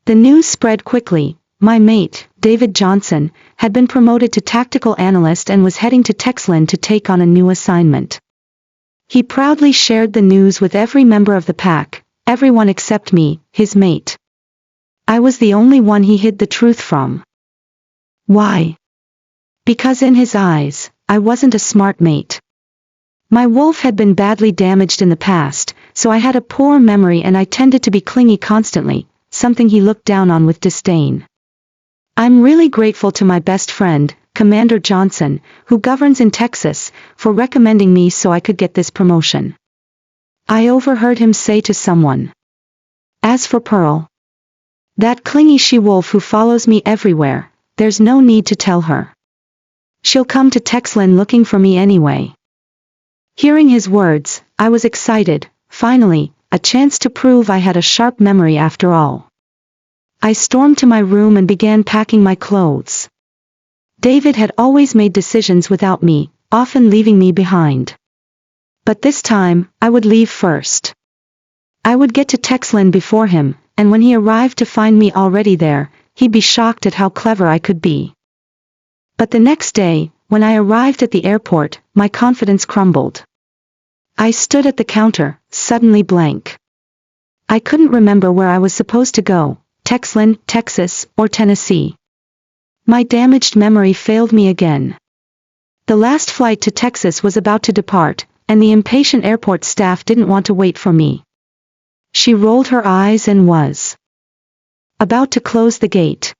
The news spread quickly. My mate, David Johnson, had been promoted to tactical analyst and was heading to Texland to take on a new assignment. He proudly shared the news with every member of the pack, everyone except me, his mate. I was the only one he hid the truth from. Why? Because in his eyes, I wasn't a smart mate. My wolf had been badly damaged in the past, so I had a poor memory and I tended to be clingy constantly, something he looked down on with disdain. I'm really grateful to my best friend, Commander Johnson, who governs in Texas, for recommending me so I could get this promotion. I overheard him say to someone. As for Pearl, that clingy she-wolf who follows me everywhere, there's no need to tell her. She'll come to Texland looking for me anyway. Hearing his words, I was excited. Finally, a chance to prove I had a sharp memory after all. I stormed to my room and began packing my clothes. David had always made decisions without me, often leaving me behind. But this time, I would leave first. I would get to Texland before him, and when he arrived to find me already there, he'd be shocked at how clever I could be. But the next day, when I arrived at the airport, my confidence crumbled. I stood at the counter, suddenly blank. I couldn't remember where I was supposed to go, Texland, Texas, or Tennessee. My damaged memory failed me again. The last flight to Texas was about to depart, and the impatient airport staff didn't want to wait for me. She rolled her eyes and was about to close the gate.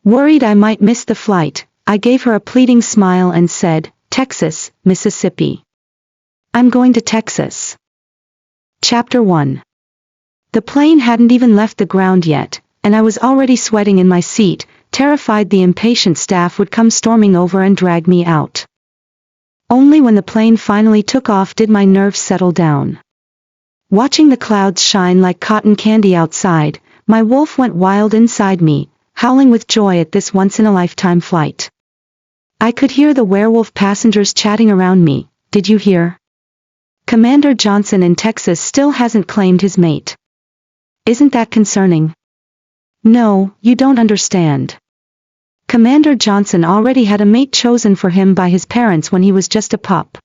Worried I might miss the flight, I gave her a pleading smile and said, Texas, Mississippi. I'm going to Texas. Chapter 1. The plane hadn't even left the ground yet, and I was already sweating in my seat, terrified the impatient staff would come storming over and drag me out. Only when the plane finally took off did my nerves settle down. Watching the clouds shine like cotton candy outside, my wolf went wild inside me, howling with joy at this once-in-a-lifetime flight. I could hear the werewolf passengers chatting around me. Did you hear? Commander Johnson in Texas still hasn't claimed his mate. Isn't that concerning? No, you don't understand. Commander Johnson already had a mate chosen for him by his parents when he was just a pup.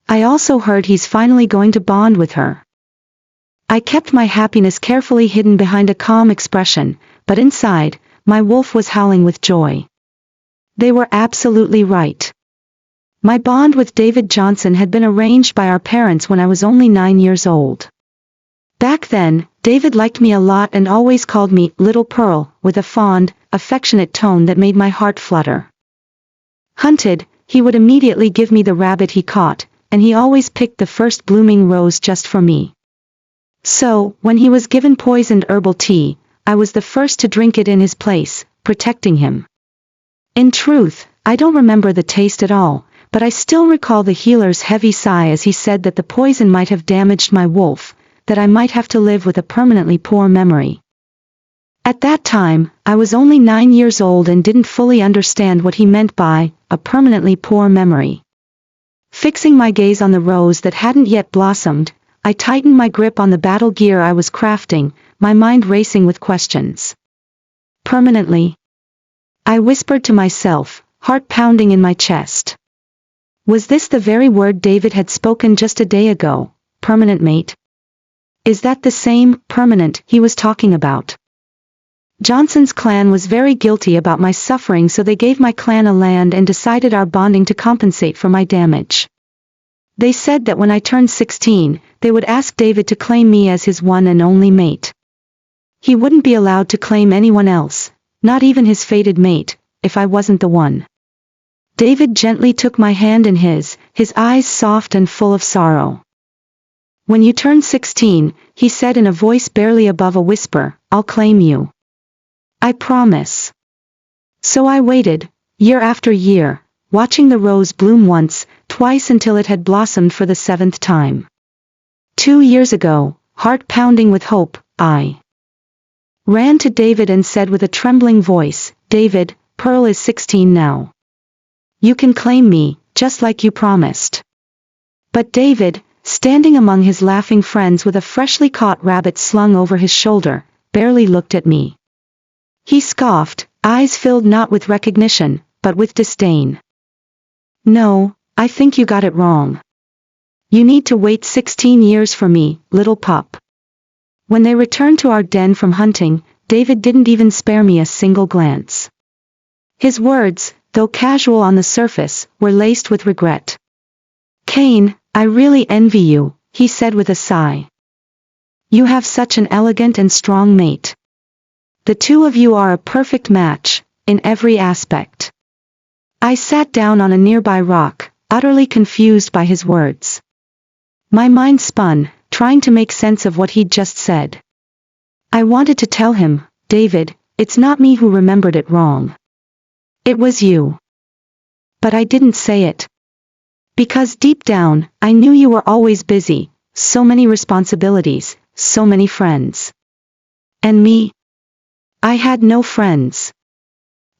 I also heard he's finally going to bond with her. I kept my happiness carefully hidden behind a calm expression, but inside, my wolf was howling with joy. They were absolutely right. My bond with David Johnson had been arranged by our parents when I was only 9 years old. Back then, David liked me a lot and always called me Little Pearl, with a fond, affectionate tone that made my heart flutter. Hunted, he would immediately give me the rabbit he caught, and he always picked the first blooming rose just for me. So, when he was given poisoned herbal tea, I was the first to drink it in his place, protecting him. In truth, I don't remember the taste at all, but I still recall the healer's heavy sigh as he said that the poison might have damaged my wolf, that I might have to live with a permanently poor memory. At that time, I was only 9 years old and didn't fully understand what he meant by a permanently poor memory. Fixing my gaze on the rose that hadn't yet blossomed, I tightened my grip on the battle gear I was crafting, my mind racing with questions. Permanently? I whispered to myself, heart pounding in my chest. Was this the very word David had spoken just a day ago, permanent mate? Is that the same permanent he was talking about? Johnson's clan was very guilty about my suffering, so they gave my clan a land and decided our bonding to compensate for my damage. They said that when I turned 16, they would ask David to claim me as his one and only mate. He wouldn't be allowed to claim anyone else, not even his fated mate, if I wasn't the one. David gently took my hand in his eyes soft and full of sorrow. When you turn 16, he said in a voice barely above a whisper, I'll claim you. I promise. So I waited, year after year, watching the rose bloom once, twice until it had blossomed for the 7th time. 2 years ago, heart pounding with hope, I ran to David and said with a trembling voice, David, Pearl is 16 now. You can claim me, just like you promised. But David, standing among his laughing friends with a freshly caught rabbit slung over his shoulder, barely looked at me. He scoffed, eyes filled not with recognition, but with disdain. No, I think you got it wrong. You need to wait 16 years for me, little pup. When they returned to our den from hunting, David didn't even spare me a single glance. His words, though casual on the surface, were laced with regret. Cain, I really envy you, he said with a sigh. You have such an elegant and strong mate. The two of you are a perfect match, in every aspect. I sat down on a nearby rock, utterly confused by his words. My mind spun, trying to make sense of what he'd just said. I wanted to tell him, David, it's not me who remembered it wrong. It was you. But I didn't say it. Because deep down, I knew you were always busy, so many responsibilities, so many friends. And me? I had no friends.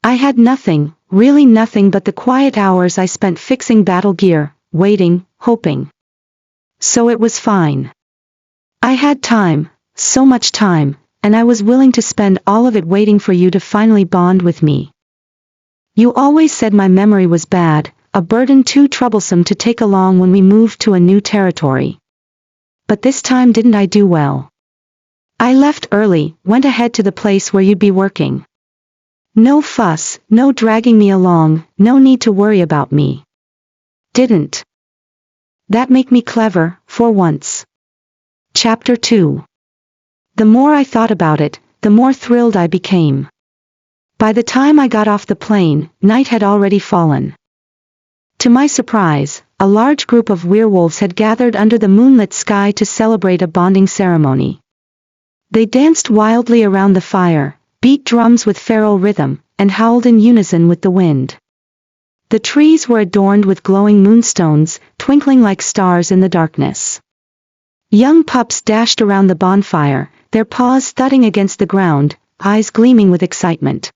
I had nothing, really nothing but the quiet hours I spent fixing battle gear, waiting, hoping. So it was fine. I had time, so much time, and I was willing to spend all of it waiting for you to finally bond with me. You always said my memory was bad, a burden too troublesome to take along when we moved to a new territory. But this time didn't I do well? I left early, went ahead to the place where you'd be working. No fuss, no dragging me along, no need to worry about me. Didn't that make me clever, for once? Chapter 2. The more I thought about it, the more thrilled I became. By the time I got off the plane, night had already fallen. To my surprise, a large group of werewolves had gathered under the moonlit sky to celebrate a bonding ceremony. They danced wildly around the fire, beat drums with feral rhythm, and howled in unison with the wind. The trees were adorned with glowing moonstones, twinkling like stars in the darkness. Young pups dashed around the bonfire, their paws thudding against the ground, eyes gleaming with excitement.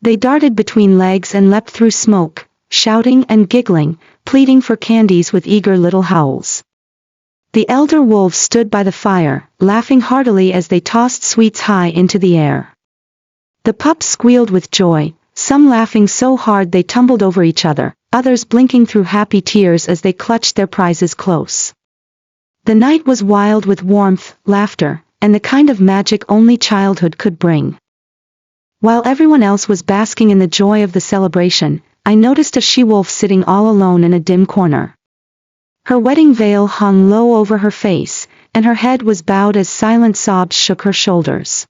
They darted between legs and leapt through smoke, shouting and giggling, pleading for candies with eager little howls. The elder wolves stood by the fire, laughing heartily as they tossed sweets high into the air. The pups squealed with joy, some laughing so hard they tumbled over each other, others blinking through happy tears as they clutched their prizes close. The night was wild with warmth, laughter, and the kind of magic only childhood could bring. While everyone else was basking in the joy of the celebration, I noticed a she-wolf sitting all alone in a dim corner. Her wedding veil hung low over her face, and her head was bowed as silent sobs shook her shoulders.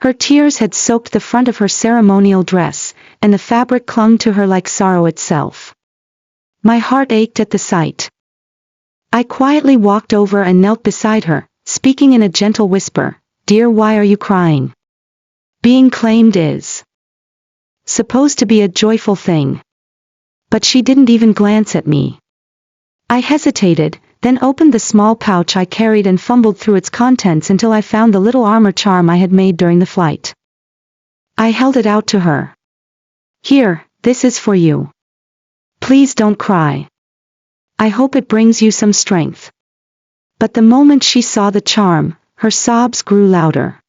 Her tears had soaked the front of her ceremonial dress, and the fabric clung to her like sorrow itself. My heart ached at the sight. I quietly walked over and knelt beside her, speaking in a gentle whisper, "Dear, why are you crying? Being claimed is supposed to be a joyful thing." But she didn't even glance at me. I hesitated, then opened the small pouch I carried and fumbled through its contents until I found the little armor charm I had made during the flight. I held it out to her. "Here, this is for you. Please don't cry. I hope it brings you some strength." But the moment she saw the charm, her sobs grew louder.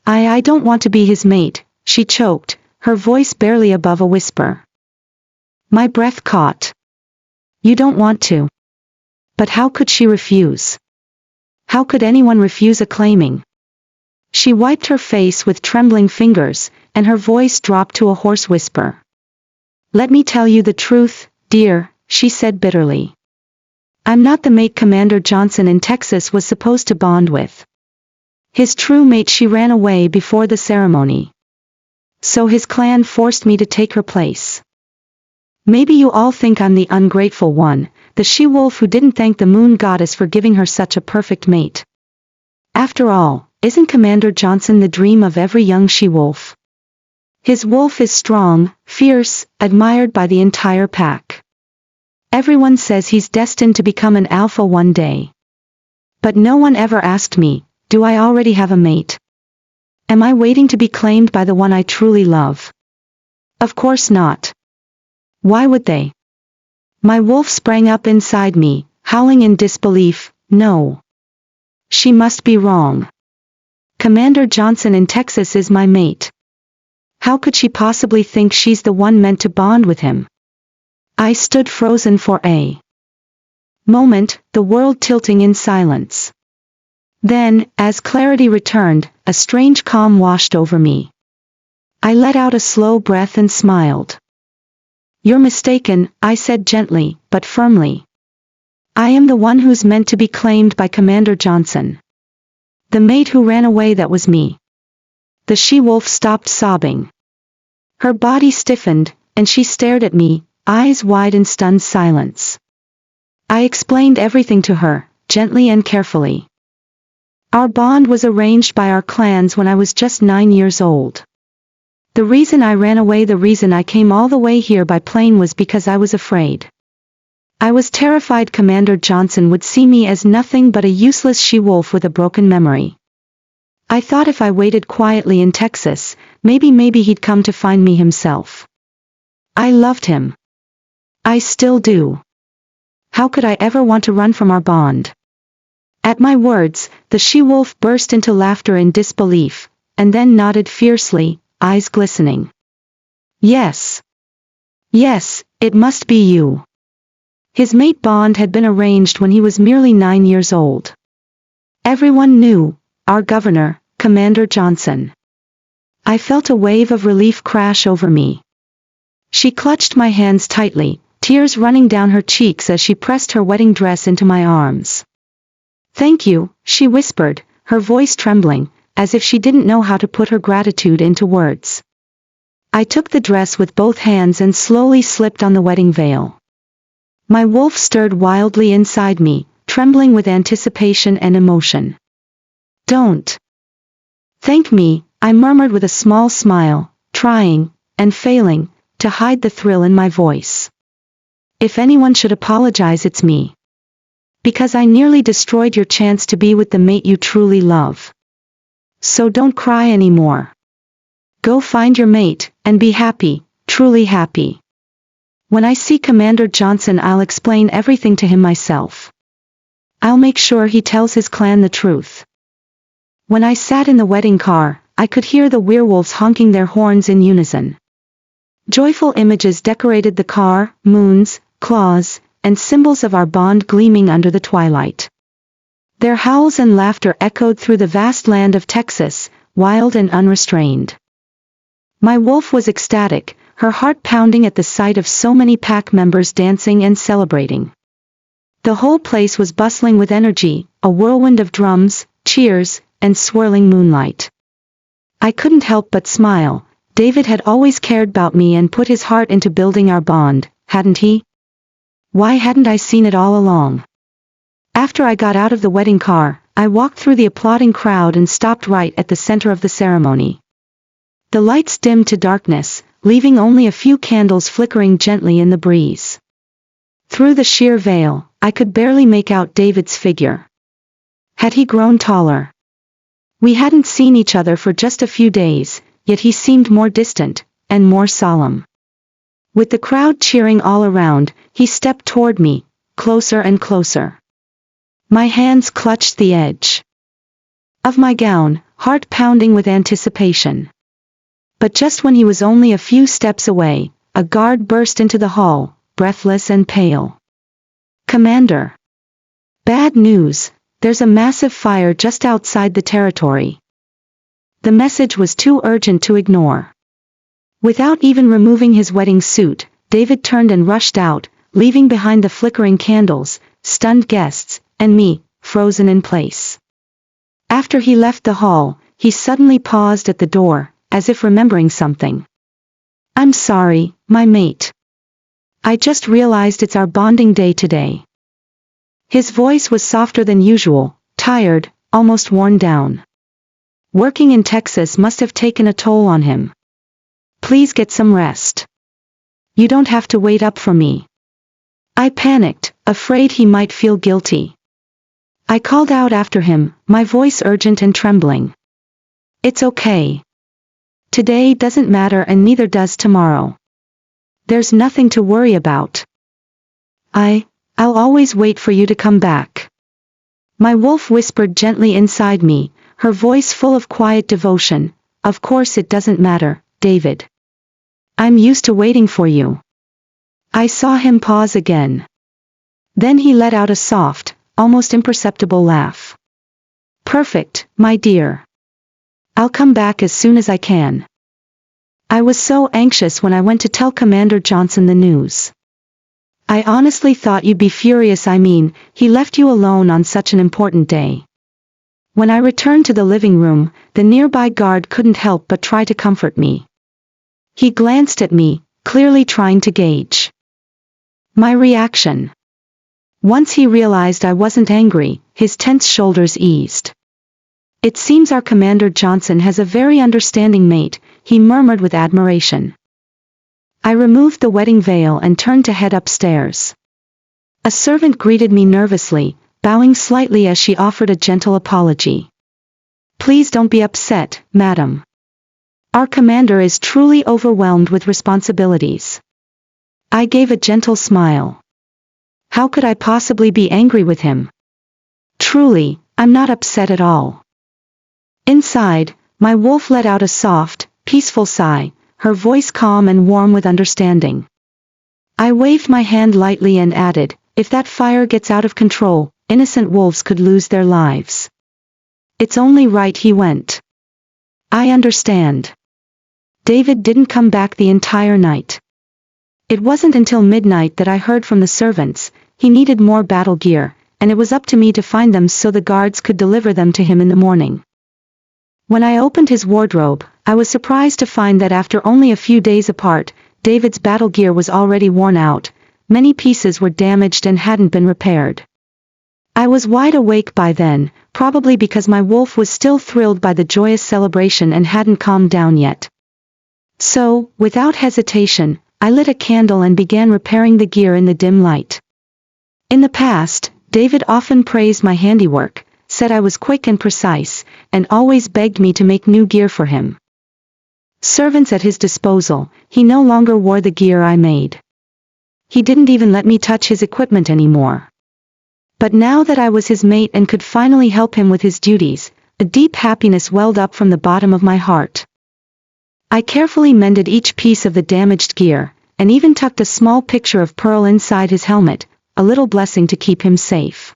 I don't want to be his mate," she choked, her voice barely above a whisper. My breath caught. "You don't want to." But how could she refuse? How could anyone refuse a claiming? She wiped her face with trembling fingers, and her voice dropped to a hoarse whisper. "Let me tell you the truth, dear," she said bitterly. "I'm not the mate Commander Johnson in Texas was supposed to bond with. His true mate she ran away before the ceremony. So his clan forced me to take her place. Maybe you all think I'm the ungrateful one, the she-wolf who didn't thank the moon goddess for giving her such a perfect mate. After all, isn't Commander Johnson the dream of every young she-wolf? His wolf is strong, fierce, admired by the entire pack. Everyone says he's destined to become an alpha one day. But no one ever asked me, do I already have a mate? Am I waiting to be claimed by the one I truly love? Of course not. Why would they?" My wolf sprang up inside me, howling in disbelief, "No. She must be wrong. Commander Johnson in Texas is my mate. How could she possibly think she's the one meant to bond with him? I stood frozen for a moment, the world tilting in silence. Then, as clarity returned, a strange calm washed over me. I let out a slow breath and smiled. You're mistaken, I said gently, but firmly. I am the one who's meant to be claimed by Commander Johnson. The mate who ran away, that was me. The she-wolf stopped sobbing. Her body stiffened, and she stared at me, eyes wide in stunned silence. I explained everything to her, gently and carefully. Our bond was arranged by our clans when I was just 9 years old. The reason I ran away, the reason I came all the way here by plane was because I was afraid. I was terrified Commander Johnson would see me as nothing but a useless she-wolf with a broken memory. I thought if I waited quietly in Texas, maybe he'd come to find me himself. I loved him. I still do. How could I ever want to run from our bond? At my words, the she-wolf burst into laughter in disbelief, and then nodded fiercely, eyes glistening. Yes. Yes, it must be you. His mate bond had been arranged when he was merely 9 years old. Everyone knew, our governor, Commander Johnson. I felt a wave of relief crash over me. She clutched my hands tightly, tears running down her cheeks as she pressed her wedding dress into my arms. Thank you, she whispered, her voice trembling, as if she didn't know how to put her gratitude into words. I took the dress with both hands and slowly slipped on the wedding veil. My wolf stirred wildly inside me, trembling with anticipation and emotion. Don't thank me, I murmured with a small smile, trying, and failing, to hide the thrill in my voice. If anyone should apologize, it's me. Because I nearly destroyed your chance to be with the mate you truly love. So don't cry anymore. Go find your mate, and be happy, truly happy. When I see Commander Johnson, I'll explain everything to him myself. I'll make sure he tells his clan the truth. When I sat in the wedding car, I could hear the werewolves honking their horns in unison. Joyful images decorated the car, moons, claws, and symbols of our bond gleaming under the twilight. Their howls and laughter echoed through the vast land of Texas, wild and unrestrained. My wolf was ecstatic, her heart pounding at the sight of so many pack members dancing and celebrating. The whole place was bustling with energy, a whirlwind of drums, cheers, and swirling moonlight. I couldn't help but smile. David had always cared about me and put his heart into building our bond, hadn't he? Why hadn't I seen it all along? After I got out of the wedding car, I walked through the applauding crowd and stopped right at the center of the ceremony. The lights dimmed to darkness, leaving only a few candles flickering gently in the breeze. Through the sheer veil, I could barely make out David's figure. Had he grown taller? We hadn't seen each other for just a few days, yet he seemed more distant, and more solemn. With the crowd cheering all around, he stepped toward me, closer and closer. My hands clutched the edge of my gown, heart pounding with anticipation. But just when he was only a few steps away, a guard burst into the hall, breathless and pale. Commander! Bad news, there's a massive fire just outside the territory. The message was too urgent to ignore. Without even removing his wedding suit, David turned and rushed out, leaving behind the flickering candles, stunned guests, and me, frozen in place. After he left the hall, he suddenly paused at the door, as if remembering something. I'm sorry, my mate. I just realized it's our bonding day today. His voice was softer than usual, tired, almost worn down. Working in Texas must have taken a toll on him. Please get some rest. You don't have to wait up for me. I panicked, afraid he might feel guilty. I called out after him, my voice urgent and trembling. It's okay. Today doesn't matter and neither does tomorrow. There's nothing to worry about. I'll always wait for you to come back. My wolf whispered gently inside me, her voice full of quiet devotion. "Of course it doesn't matter, David. I'm used to waiting for you." I saw him pause again. Then he let out a soft, almost imperceptible laugh. "Perfect, my dear. I'll come back as soon as I can." I was so anxious when I went to tell Commander Johnson the news. "I honestly thought you'd be furious. I mean, he left you alone on such an important day." When I returned to the living room, the nearby guard couldn't help but try to comfort me. He glanced at me, clearly trying to gauge my reaction. Once he realized I wasn't angry, his tense shoulders eased. "It seems our Commander Johnson has a very understanding mate," he murmured with admiration. I removed the wedding veil and turned to head upstairs. A servant greeted me nervously, bowing slightly as she offered a gentle apology. "Please don't be upset, madam. Our commander is truly overwhelmed with responsibilities." I gave a gentle smile. How could I possibly be angry with him? Truly, I'm not upset at all. Inside, my wolf let out a soft, peaceful sigh, her voice calm and warm with understanding. I waved my hand lightly and added, "If that fire gets out of control, innocent wolves could lose their lives. It's only right he went." "I understand." David didn't come back the entire night. It wasn't until midnight that I heard from the servants. He needed more battle gear, and it was up to me to find them so the guards could deliver them to him in the morning. When I opened his wardrobe, I was surprised to find that after only a few days apart, David's battle gear was already worn out. Many pieces were damaged and hadn't been repaired. I was wide awake by then, probably because my wolf was still thrilled by the joyous celebration and hadn't calmed down yet. So, without hesitation, I lit a candle and began repairing the gear in the dim light. In the past, David often praised my handiwork, said I was quick and precise, and always begged me to make new gear for him. Servants at his disposal, he no longer wore the gear I made. He didn't even let me touch his equipment anymore. But now that I was his mate and could finally help him with his duties, a deep happiness welled up from the bottom of my heart. I carefully mended each piece of the damaged gear, and even tucked a small picture of Pearl inside his helmet, a little blessing to keep him safe.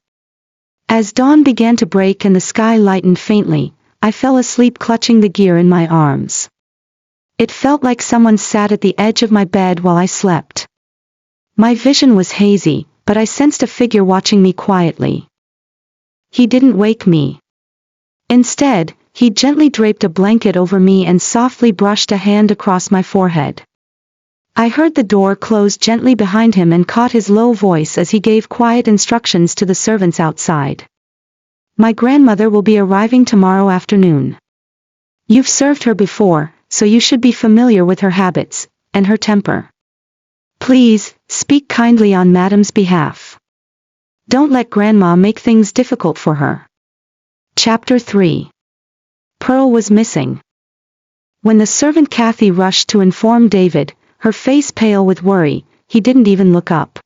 As dawn began to break and the sky lightened faintly, I fell asleep clutching the gear in my arms. It felt like someone sat at the edge of my bed while I slept. My vision was hazy, but I sensed a figure watching me quietly. He didn't wake me. Instead, he gently draped a blanket over me and softly brushed a hand across my forehead. I heard the door close gently behind him and caught his low voice as he gave quiet instructions to the servants outside. "My grandmother will be arriving tomorrow afternoon. You've served her before, so you should be familiar with her habits, and her temper. Please, speak kindly on Madam's behalf. Don't let Grandma make things difficult for her." Chapter 3. Pearl was missing. When the servant Kathy rushed to inform David, her face pale with worry, he didn't even look up.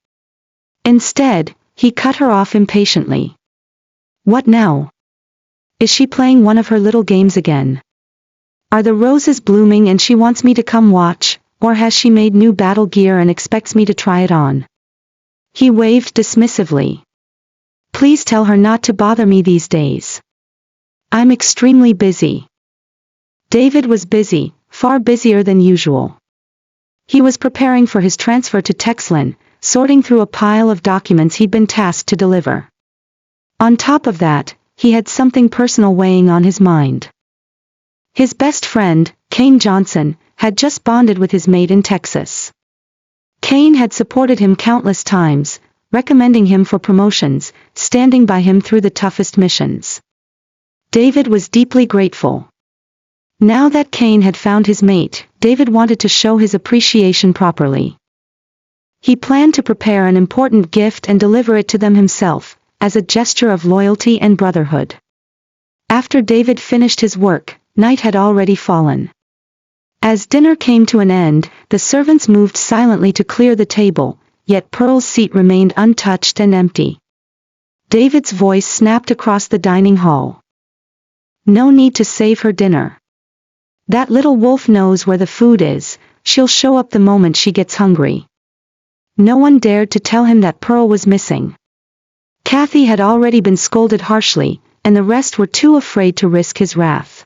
Instead, he cut her off impatiently. "What now? Is she playing one of her little games again? Are the roses blooming and she wants me to come watch, or has she made new battle gear and expects me to try it on?" He waved dismissively. "Please tell her not to bother me these days. I'm extremely busy." David was busy, far busier than usual. He was preparing for his transfer to Texlin, sorting through a pile of documents he'd been tasked to deliver. On top of that, he had something personal weighing on his mind. His best friend, Kane Johnson, had just bonded with his mate in Texas. Kane had supported him countless times, recommending him for promotions, standing by him through the toughest missions. David was deeply grateful. Now that Kane had found his mate, David wanted to show his appreciation properly. He planned to prepare an important gift and deliver it to them himself, as a gesture of loyalty and brotherhood. After David finished his work, night had already fallen. As dinner came to an end, the servants moved silently to clear the table, yet Pearl's seat remained untouched and empty. David's voice snapped across the dining hall. No need to save her dinner. That little wolf knows where the food is, she'll show up the moment she gets hungry. No one dared to tell him that Pearl was missing. Kathy had already been scolded harshly, and the rest were too afraid to risk his wrath.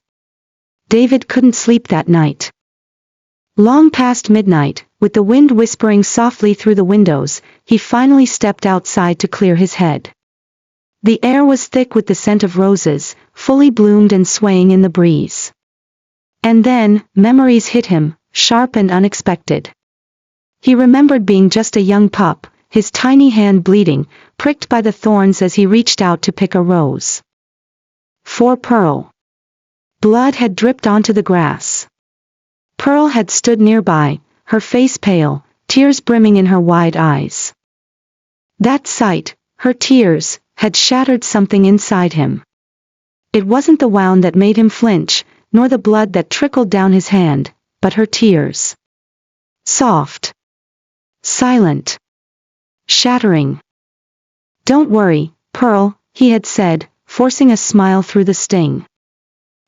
David couldn't sleep that night. Long past midnight, with the wind whispering softly through the windows, he finally stepped outside to clear his head. The air was thick with the scent of roses, fully bloomed and swaying in the breeze. And then, memories hit him, sharp and unexpected. He remembered being just a young pup, his tiny hand bleeding, pricked by the thorns as he reached out to pick a rose. For Pearl. Blood had dripped onto the grass. Pearl had stood nearby, her face pale, tears brimming in her wide eyes. That sight, her tears, had shattered something inside him. It wasn't the wound that made him flinch, nor the blood that trickled down his hand, but her tears. Soft. Silent. Shattering. Don't worry, Pearl, he had said, forcing a smile through the sting.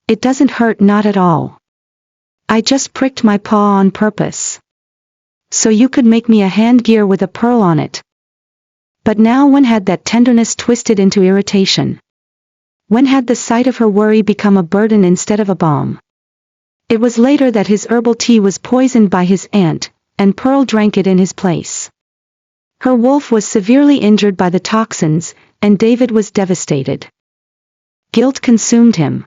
It doesn't hurt, not at all. I just pricked my paw on purpose. So you could make me a handgear with a pearl on it. But now when had that tenderness twisted into irritation? When had the sight of her worry become a burden instead of a balm? It was later that his herbal tea was poisoned by his aunt, and Pearl drank it in his place. Her wolf was severely injured by the toxins, and David was devastated. Guilt consumed him.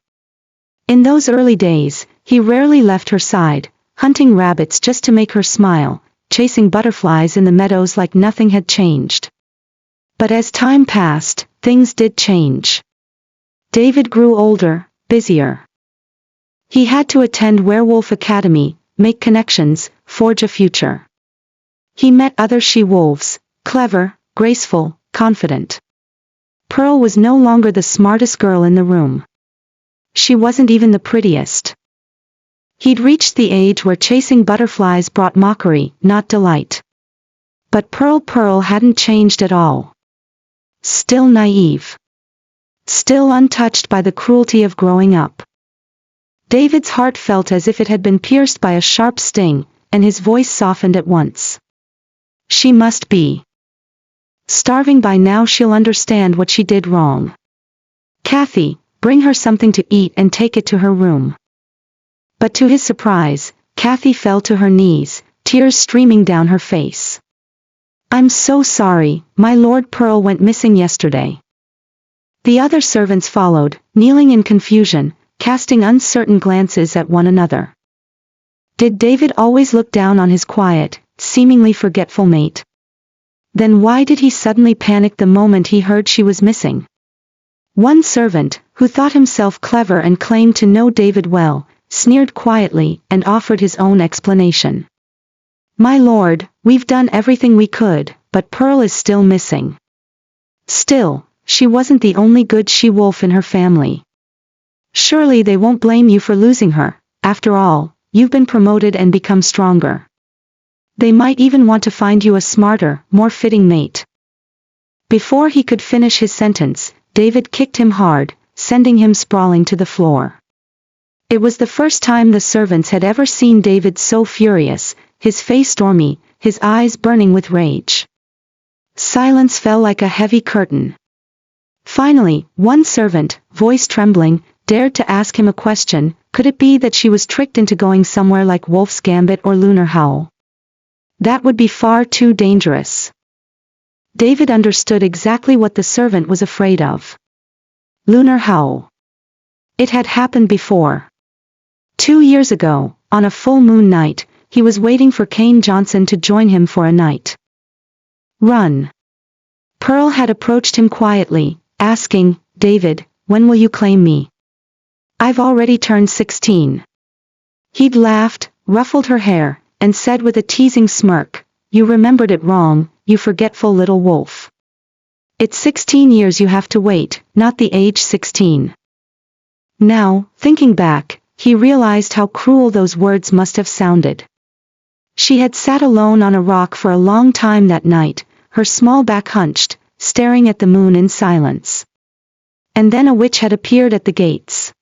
In those early days, he rarely left her side, hunting rabbits just to make her smile, chasing butterflies in the meadows like nothing had changed. But as time passed, things did change. David grew older, busier. He had to attend Werewolf Academy, make connections, forge a future. He met other she-wolves, clever, graceful, confident. Pearl was no longer the smartest girl in the room. She wasn't even the prettiest. He'd reached the age where chasing butterflies brought mockery, not delight. But Pearl hadn't changed at all. Still naive. Still untouched by the cruelty of growing up. David's heart felt as if it had been pierced by a sharp sting, and his voice softened at once. She must be starving by now. She'll understand what she did wrong. Kathy, bring her something to eat and take it to her room. But to his surprise, Kathy fell to her knees, tears streaming down her face. I'm so sorry, my lord. Pearl went missing yesterday. The other servants followed, kneeling in confusion, casting uncertain glances at one another. Did David always look down on his quiet, seemingly forgetful mate? Then why did he suddenly panic the moment he heard she was missing? One servant, who thought himself clever and claimed to know David well, sneered quietly and offered his own explanation. My lord, we've done everything we could, but Pearl is still missing. Still, she wasn't the only good she-wolf in her family. Surely they won't blame you for losing her. After all, you've been promoted and become stronger. They might even want to find you a smarter, more fitting mate. Before he could finish his sentence, David kicked him hard, sending him sprawling to the floor. It was the first time the servants had ever seen David so furious, his face stormy, his eyes burning with rage. Silence fell like a heavy curtain. Finally, one servant, voice trembling, dared to ask him a question. Could it be that she was tricked into going somewhere like Wolf's Gambit or Lunar Howl? That would be far too dangerous. David understood exactly what the servant was afraid of. Lunar Howl. It had happened before. 2 years ago, on a full moon night, he was waiting for Kane Johnson to join him for a night run. Pearl had approached him quietly, asking, David, when will you claim me? I've already turned 16. He'd laughed, ruffled her hair, and said with a teasing smirk, you remembered it wrong, you forgetful little wolf. It's 16 years you have to wait, not the age 16. Now, thinking back, he realized how cruel those words must have sounded. She had sat alone on a rock for a long time that night, her small back hunched, staring at the moon in silence. And then a witch had appeared at the gates.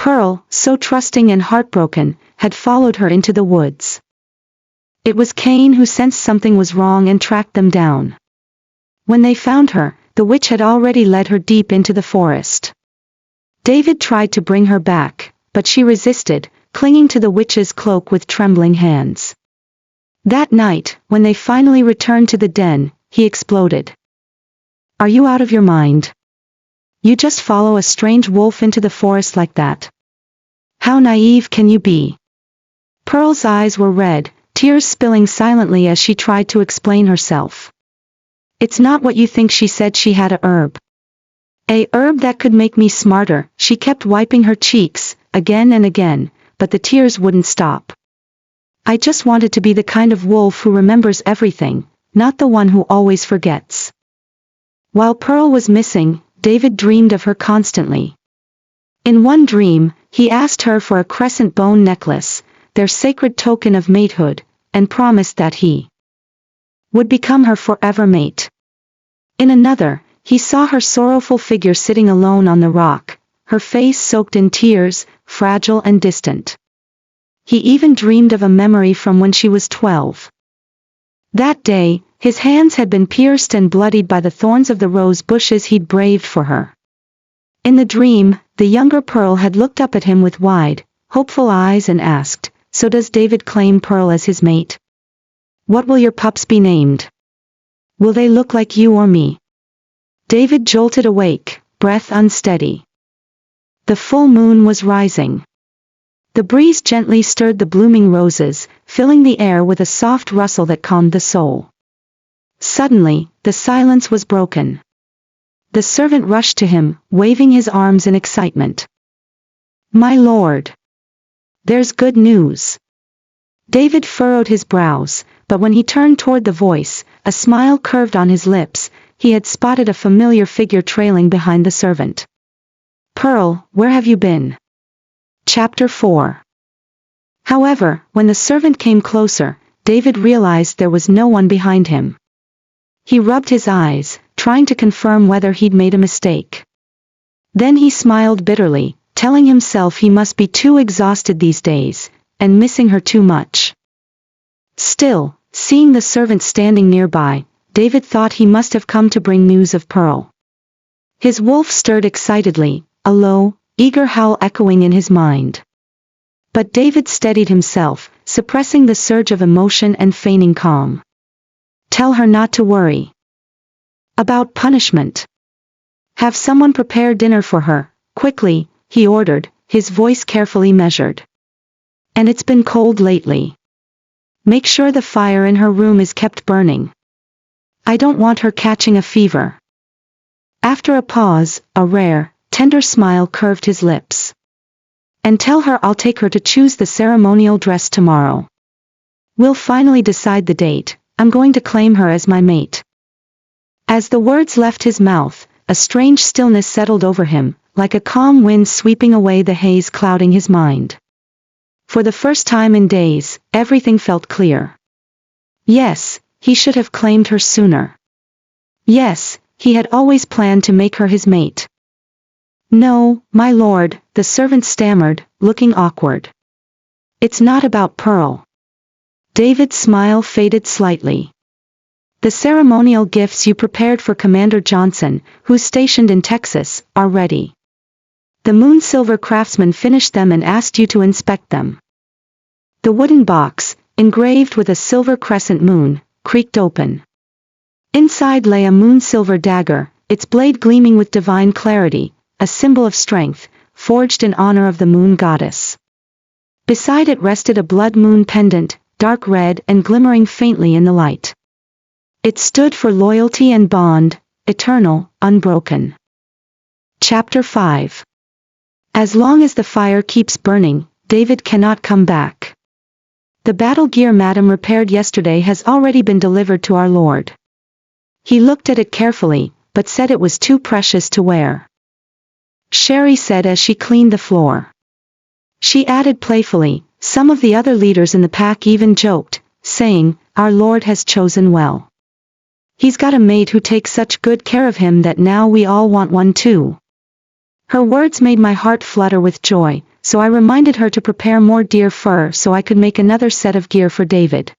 Pearl, so trusting and heartbroken, had followed her into the woods. It was Cain who sensed something was wrong and tracked them down. When they found her, the witch had already led her deep into the forest. David tried to bring her back, but she resisted, clinging to the witch's cloak with trembling hands. That night, when they finally returned to the den, he exploded. "Are you out of your mind? You just follow a strange wolf into the forest like that? How naive can you be?" Pearl's eyes were red, tears spilling silently as she tried to explain herself. "It's not what you think," she said. "She had a herb. A herb that could make me smarter." She kept wiping her cheeks, again and again, but the tears wouldn't stop. "I just wanted to be the kind of wolf who remembers everything, not the one who always forgets." While Pearl was missing, David dreamed of her constantly. In one dream, he asked her for a crescent bone necklace, their sacred token of matehood, and promised that he would become her forever mate. In another, he saw her sorrowful figure sitting alone on the rock, her face soaked in tears, fragile and distant. He even dreamed of a memory from when she was 12. That day, his hands had been pierced and bloodied by the thorns of the rose bushes he'd braved for her. In the dream, the younger Pearl had looked up at him with wide, hopeful eyes and asked, "So does David claim Pearl as his mate? What will your pups be named? Will they look like you or me?" David jolted awake, breath unsteady. The full moon was rising. The breeze gently stirred the blooming roses, filling the air with a soft rustle that calmed the soul. Suddenly, the silence was broken. The servant rushed to him, waving his arms in excitement. "My lord! There's good news." David furrowed his brows, but when he turned toward the voice, a smile curved on his lips. He had spotted a familiar figure trailing behind the servant. "Pearl, where have you been?" Chapter 4. However, when the servant came closer, David realized there was no one behind him. He rubbed his eyes, trying to confirm whether he'd made a mistake. Then he smiled bitterly, telling himself he must be too exhausted these days, and missing her too much. Still, seeing the servant standing nearby, David thought he must have come to bring news of Pearl. His wolf stirred excitedly, a low, eager howl echoing in his mind. But David steadied himself, suppressing the surge of emotion and feigning calm. "Tell her not to worry about punishment. Have someone prepare dinner for her, quickly," he ordered, his voice carefully measured. "And it's been cold lately. Make sure the fire in her room is kept burning. I don't want her catching a fever." After a pause, a rare, tender smile curved his lips. "And tell her I'll take her to choose the ceremonial dress tomorrow. We'll finally decide the date. I'm going to claim her as my mate." As the words left his mouth, a strange stillness settled over him, like a calm wind sweeping away the haze clouding his mind. For the first time in days, everything felt clear. Yes, he should have claimed her sooner. Yes, he had always planned to make her his mate. "No, my lord," the servant stammered, looking awkward. "It's not about Pearl." David's smile faded slightly. "The ceremonial gifts you prepared for Commander Johnson, who's stationed in Texas, are ready. The Moon-Silver craftsman finished them and asked you to inspect them." The wooden box, engraved with a silver crescent moon, creaked open. Inside lay a moon-silver dagger, its blade gleaming with divine clarity, a symbol of strength, forged in honor of the moon goddess. Beside it rested a blood moon pendant, dark red and glimmering faintly in the light. It stood for loyalty and bond, eternal, unbroken. Chapter 5. As long as the fire keeps burning, David cannot come back. The battle gear Madam repaired yesterday has already been delivered to our lord. He looked at it carefully, but said it was too precious to wear. Sherry said as she cleaned the floor. She added playfully, some of the other leaders in the pack even joked, saying, "Our lord has chosen well. He's got a mate who takes such good care of him that now we all want one too." Her words made my heart flutter with joy, so I reminded her to prepare more deer fur so I could make another set of gear for David.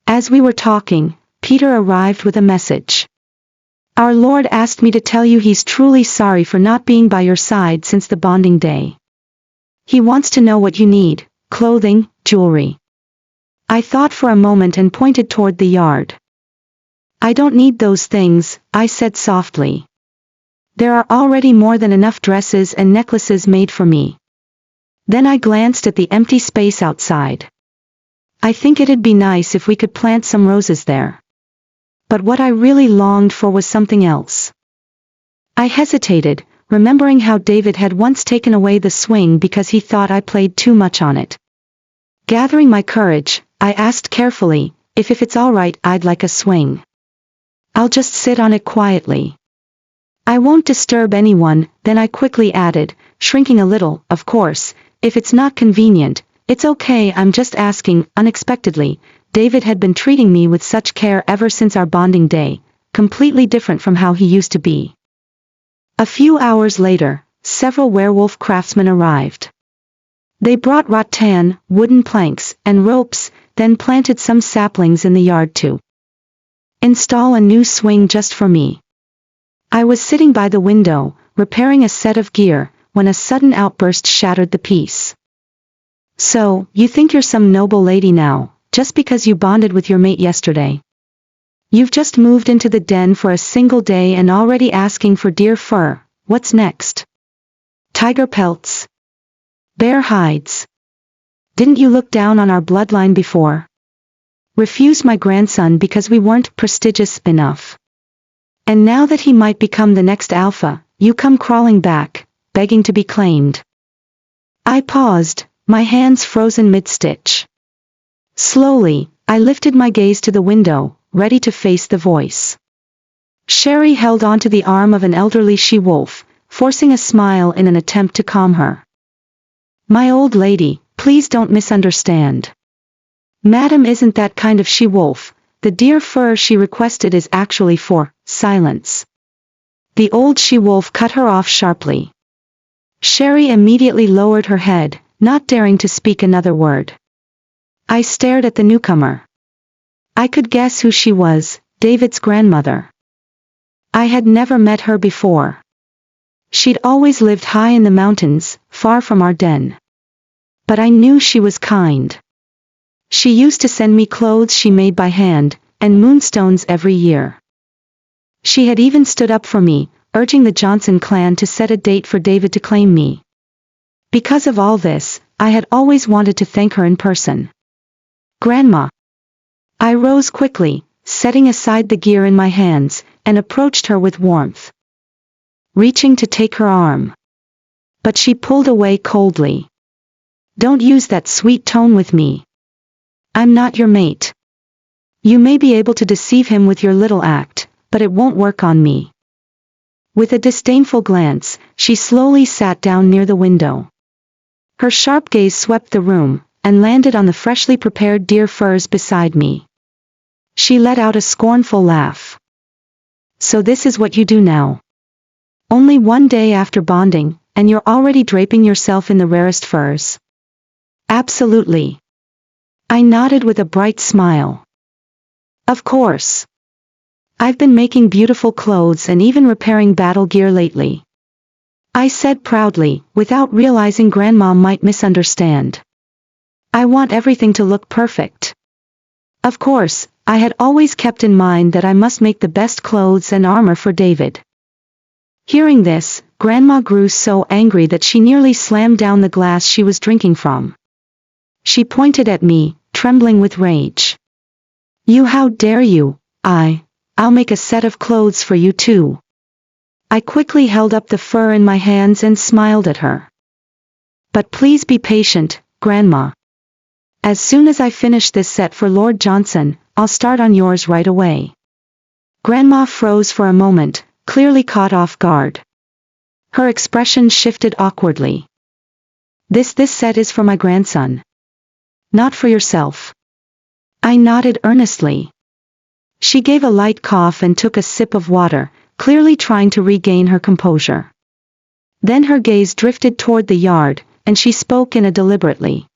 As we were talking, Peter arrived with a message. Our Lord asked me to tell you he's truly sorry for not being by your side since the bonding day. He wants to know what you need: clothing, jewelry. I thought for a moment and pointed toward the yard. I don't need those things, I said softly. There are already more than enough dresses and necklaces made for me. Then I glanced at the empty space outside. I think it'd be nice if we could plant some roses there. But what I really longed for was something else. I hesitated, remembering how David had once taken away the swing because he thought I played too much on it. Gathering my courage, I asked carefully, if it's all right, I'd like a swing. I'll just sit on it quietly. I won't disturb anyone. Then I quickly added, shrinking a little, of course, if it's not convenient, it's okay, I'm just asking. Unexpectedly, David had been treating me with such care ever since our bonding day, completely different from how he used to be. A few hours later, several werewolf craftsmen arrived. They brought rattan, wooden planks, and ropes, then planted some saplings in the yard to install a new swing just for me. I was sitting by the window, repairing a set of gear, when a sudden outburst shattered the peace. So, you think you're some noble lady now, just because you bonded with your mate yesterday? You've just moved into the den for a single day and already asking for deer fur. What's next? Tiger pelts? Bear hides? Didn't you look down on our bloodline before? Refused my grandson because we weren't prestigious enough. And now that he might become the next alpha, you come crawling back, begging to be claimed. I paused, my hands frozen mid-stitch. Slowly, I lifted my gaze to the window, ready to face the voice. Sherry held onto the arm of an elderly she-wolf, forcing a smile in an attempt to calm her. My old lady, please don't misunderstand. Madam isn't that kind of she-wolf. The deer fur she requested is actually for silence. The old she-wolf cut her off sharply. Sherry immediately lowered her head, not daring to speak another word. I stared at the newcomer. I could guess who she was, David's grandmother. I had never met her before. She'd always lived high in the mountains, far from our den. But I knew she was kind. She used to send me clothes she made by hand, and moonstones every year. She had even stood up for me, urging the Johnson clan to set a date for David to claim me. Because of all this, I had always wanted to thank her in person. Grandma. I rose quickly, setting aside the gear in my hands, and approached her with warmth. Reaching to take her arm. But she pulled away coldly. Don't use that sweet tone with me. I'm not your mate. You may be able to deceive him with your little act, but it won't work on me. With a disdainful glance, she slowly sat down near the window. Her sharp gaze swept the room, and landed on the freshly prepared deer furs beside me. She let out a scornful laugh. So this is what you do now. Only one day after bonding, and you're already draping yourself in the rarest furs. Absolutely. I nodded with a bright smile. Of course. I've been making beautiful clothes and even repairing battle gear lately. I said proudly, without realizing Grandma might misunderstand. I want everything to look perfect. Of course, I had always kept in mind that I must make the best clothes and armor for David. Hearing this, Grandma grew so angry that she nearly slammed down the glass she was drinking from. She pointed at me, trembling with rage. You, how dare you? I'll make a set of clothes for you too. I quickly held up the fur in my hands and smiled at her. But please be patient, Grandma. As soon as I finish this set for Lord Johnson, I'll start on yours right away. Grandma froze for a moment, clearly caught off guard. Her expression shifted awkwardly. This set is for my grandson. Not for yourself. I nodded earnestly. She gave a light cough and took a sip of water, clearly trying to regain her composure. Then her gaze drifted toward the yard, and she spoke in a deliberately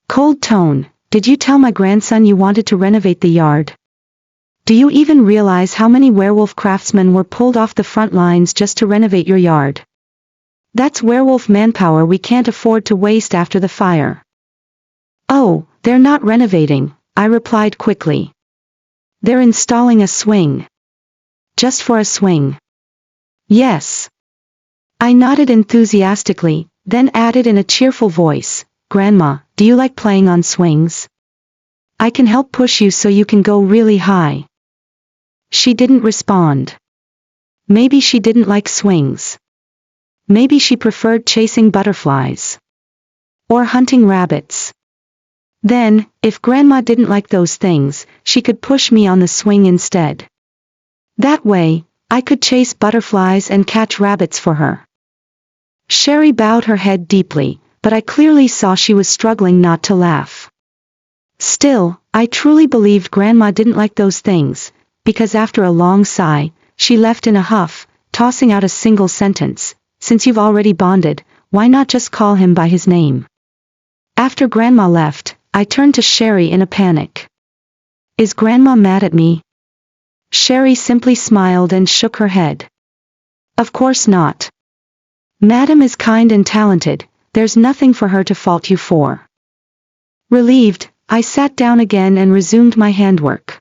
cold tone. Did you tell my grandson you wanted to renovate the yard? Do you even realize how many werewolf craftsmen were pulled off the front lines just to renovate your yard? That's werewolf manpower we can't afford to waste after the fire. Oh, they're not renovating, I replied quickly. They're installing a swing. Just for a swing. Yes. I nodded enthusiastically, then added in a cheerful voice, Grandma, do you like playing on swings? I can help push you so you can go really high. She didn't respond. Maybe she didn't like swings. Maybe she preferred chasing butterflies. Or hunting rabbits. Then, if Grandma didn't like those things, she could push me on the swing instead. That way, I could chase butterflies and catch rabbits for her. Sherry bowed her head deeply, but I clearly saw she was struggling not to laugh. Still, I truly believed Grandma didn't like those things, because after a long sigh, she left in a huff, tossing out a single sentence, since you've already bonded, why not just call him by his name? After Grandma left, I turned to Sherry in a panic. Is Grandma mad at me? Sherry simply smiled and shook her head. Of course not. Madam is kind and talented, there's nothing for her to fault you for. Relieved, I sat down again and resumed my handwork.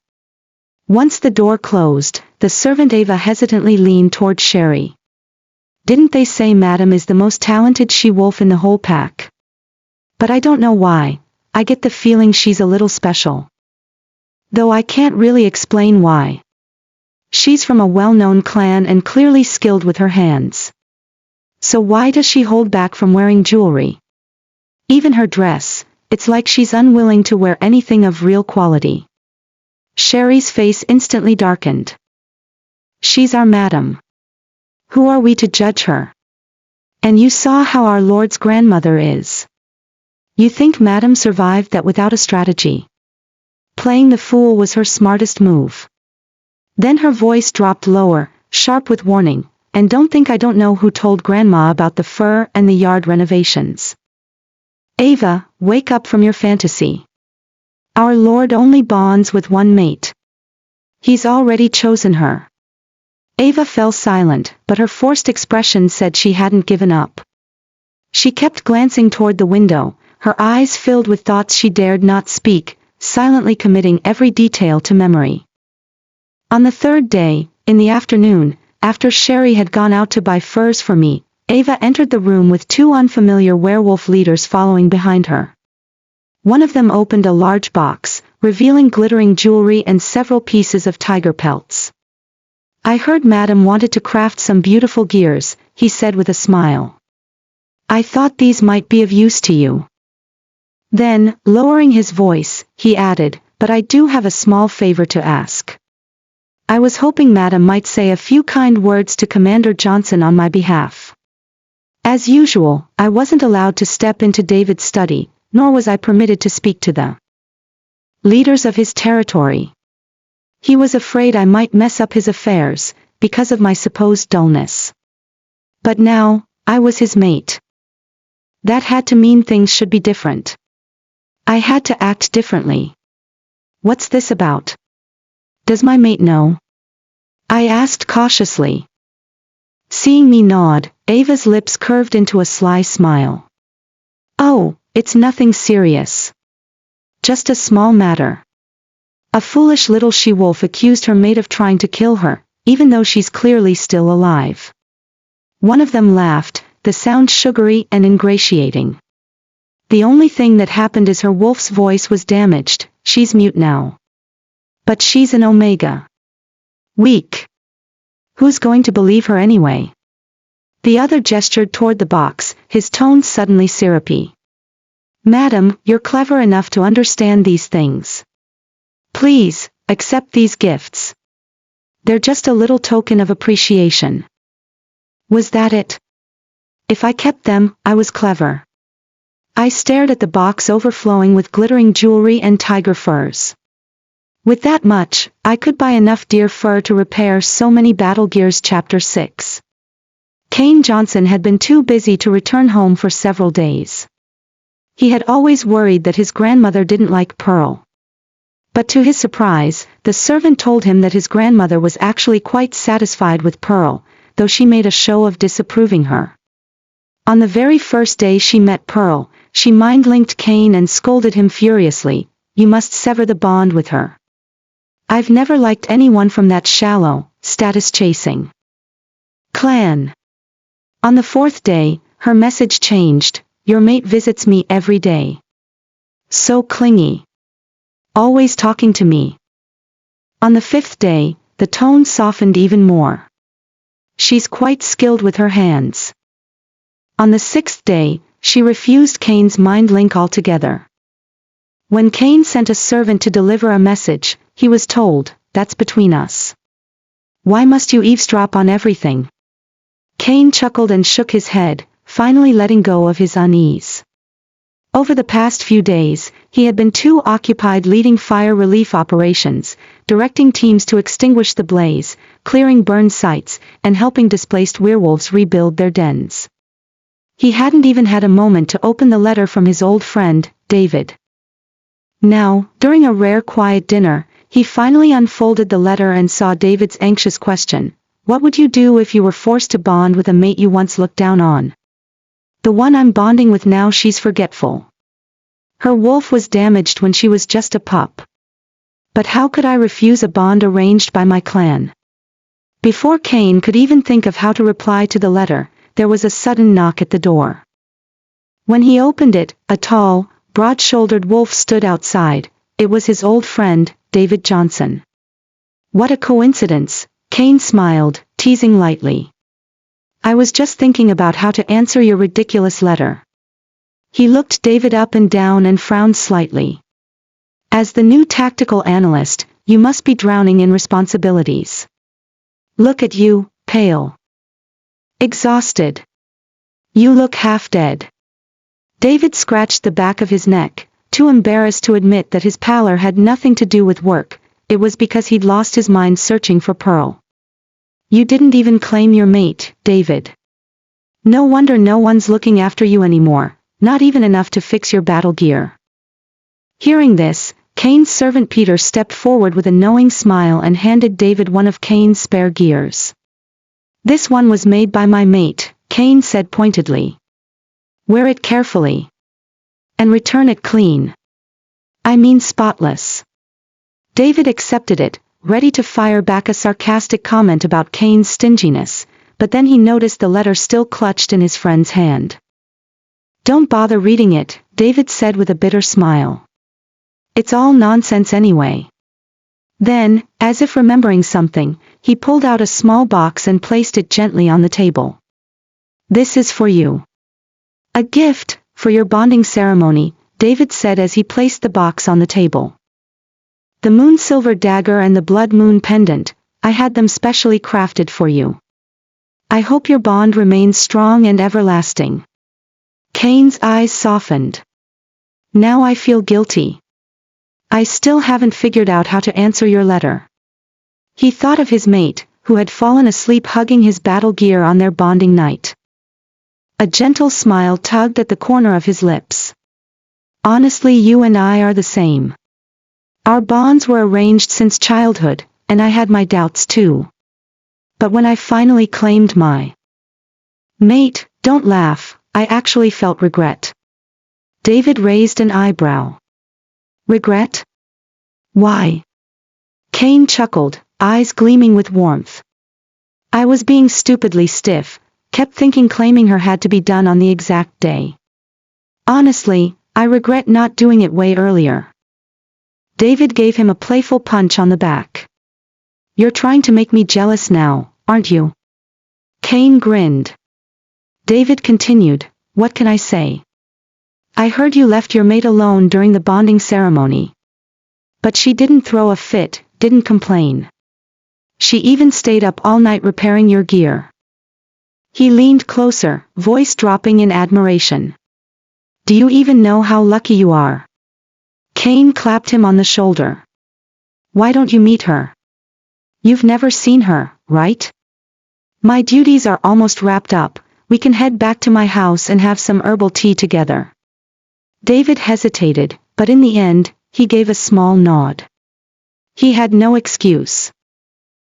Once the door closed, the servant Ava hesitantly leaned toward Sherry. Didn't they say Madam is the most talented she-wolf in the whole pack? But I don't know why, I get the feeling she's a little special. Though I can't really explain why. She's from a well-known clan and clearly skilled with her hands. So why does she hold back from wearing jewelry? Even her dress, it's like she's unwilling to wear anything of real quality. Sherry's face instantly darkened. She's our madam. Who are we to judge her? And you saw how our Lord's grandmother is. You think Madam survived that without a strategy? Playing the fool was her smartest move. Then her voice dropped lower, sharp with warning, and don't think I don't know who told Grandma about the fur and the yard renovations. Ava, wake up from your fantasy. Our Lord only bonds with one mate. He's already chosen her. Ava fell silent, but her forced expression said she hadn't given up. She kept glancing toward the window, her eyes filled with thoughts she dared not speak, silently committing every detail to memory. On the third day, in the afternoon, after Sherry had gone out to buy furs for me, Ava entered the room with two unfamiliar werewolf leaders following behind her. One of them opened a large box, revealing glittering jewelry and several pieces of tiger pelts. I heard Madam wanted to craft some beautiful gears, he said with a smile. I thought these might be of use to you. Then, lowering his voice, he added, but I do have a small favor to ask. I was hoping Madam might say a few kind words to Commander Johnson on my behalf. As usual, I wasn't allowed to step into David's study, nor was I permitted to speak to the leaders of his territory. He was afraid I might mess up his affairs, because of my supposed dullness. But now, I was his mate. That had to mean things should be different. I had to act differently. What's this about? Does my mate know? I asked cautiously. Seeing me nod, Ava's lips curved into a sly smile. Oh, it's nothing serious. Just a small matter. A foolish little she-wolf accused her mate of trying to kill her, even though she's clearly still alive. One of them laughed, the sound sugary and ingratiating. The only thing that happened is her wolf's voice was damaged, she's mute now. But she's an omega. Weak. Who's going to believe her anyway? The other gestured toward the box, his tone suddenly syrupy. Madam, you're clever enough to understand these things. Please, accept these gifts. They're just a little token of appreciation. Was that it? If I kept them, I was clever. I stared at the box overflowing with glittering jewelry and tiger furs. With that much, I could buy enough deer fur to repair so many battle gears. Chapter 6. Cain Johnson had been too busy to return home for several days. He had always worried that his grandmother didn't like Pearl. But to his surprise, the servant told him that his grandmother was actually quite satisfied with Pearl, though she made a show of disapproving her. On the very first day she met Pearl, she mind-linked Cain and scolded him furiously, "You must sever the bond with her. I've never liked anyone from that shallow, status-chasing clan." On the fourth day, her message changed, "Your mate visits me every day. So clingy. Always talking to me." On the fifth day, the tone softened even more. "She's quite skilled with her hands." On the sixth day, she refused Cain's mind link altogether. When Cain sent a servant to deliver a message, he was told, "That's between us. Why must you eavesdrop on everything?" Cain chuckled and shook his head, finally letting go of his unease. Over the past few days, he had been too occupied leading fire relief operations, directing teams to extinguish the blaze, clearing burned sites, and helping displaced werewolves rebuild their dens. He hadn't even had a moment to open the letter from his old friend, David. Now, during a rare quiet dinner, he finally unfolded the letter and saw David's anxious question, "What would you do if you were forced to bond with a mate you once looked down on? The one I'm bonding with now, she's forgetful. Her wolf was damaged when she was just a pup. But how could I refuse a bond arranged by my clan?" Before Cain could even think of how to reply to the letter, there was a sudden knock at the door. When he opened it, a tall, broad-shouldered wolf stood outside. It was his old friend, David Johnson. "What a coincidence," Cain smiled, teasing lightly. "I was just thinking about how to answer your ridiculous letter." He looked David up and down and frowned slightly. "As the new tactical analyst, you must be drowning in responsibilities. Look at you, pale. Exhausted. You look half dead." David scratched the back of his neck, too embarrassed to admit that his pallor had nothing to do with work. It was because he'd lost his mind searching for Pearl. "You didn't even claim your mate, David. No wonder no one's looking after you anymore, not even enough to fix your battle gear." Hearing this, Cain's servant Peter stepped forward with a knowing smile and handed David one of Cain's spare gears. "This one was made by my mate," Cain said pointedly. "Wear it carefully. And return it clean. I mean spotless." David accepted it, ready to fire back a sarcastic comment about Cain's stinginess, but then he noticed the letter still clutched in his friend's hand. "Don't bother reading it," David said with a bitter smile. "It's all nonsense anyway." Then, as if remembering something, he pulled out a small box and placed it gently on the table. "This is for you. A gift, for your bonding ceremony," David said as he placed the box on the table. "The moon silver dagger and the blood moon pendant, I had them specially crafted for you. I hope your bond remains strong and everlasting." Cain's eyes softened. "Now I feel guilty. I still haven't figured out how to answer your letter." He thought of his mate, who had fallen asleep hugging his battle gear on their bonding night. A gentle smile tugged at the corner of his lips. "Honestly, you and I are the same. Our bonds were arranged since childhood, and I had my doubts too. But when I finally claimed my mate, don't laugh, I actually felt regret." David raised an eyebrow. "Regret? Why?" Cain chuckled, eyes gleaming with warmth. "I was being stupidly stiff, kept thinking claiming her had to be done on the exact day. Honestly, I regret not doing it way earlier." David gave him a playful punch on the back. "You're trying to make me jealous now, aren't you?" Cain grinned. David continued, "What can I say? I heard you left your mate alone during the bonding ceremony. But she didn't throw a fit, didn't complain. She even stayed up all night repairing your gear." He leaned closer, voice dropping in admiration. "Do you even know how lucky you are?" Cain clapped him on the shoulder. "Why don't you meet her? You've never seen her, right?" My duties are almost wrapped up, we can head back to my house and have some herbal tea together. David hesitated, but in the end, he gave a small nod. He had no excuse.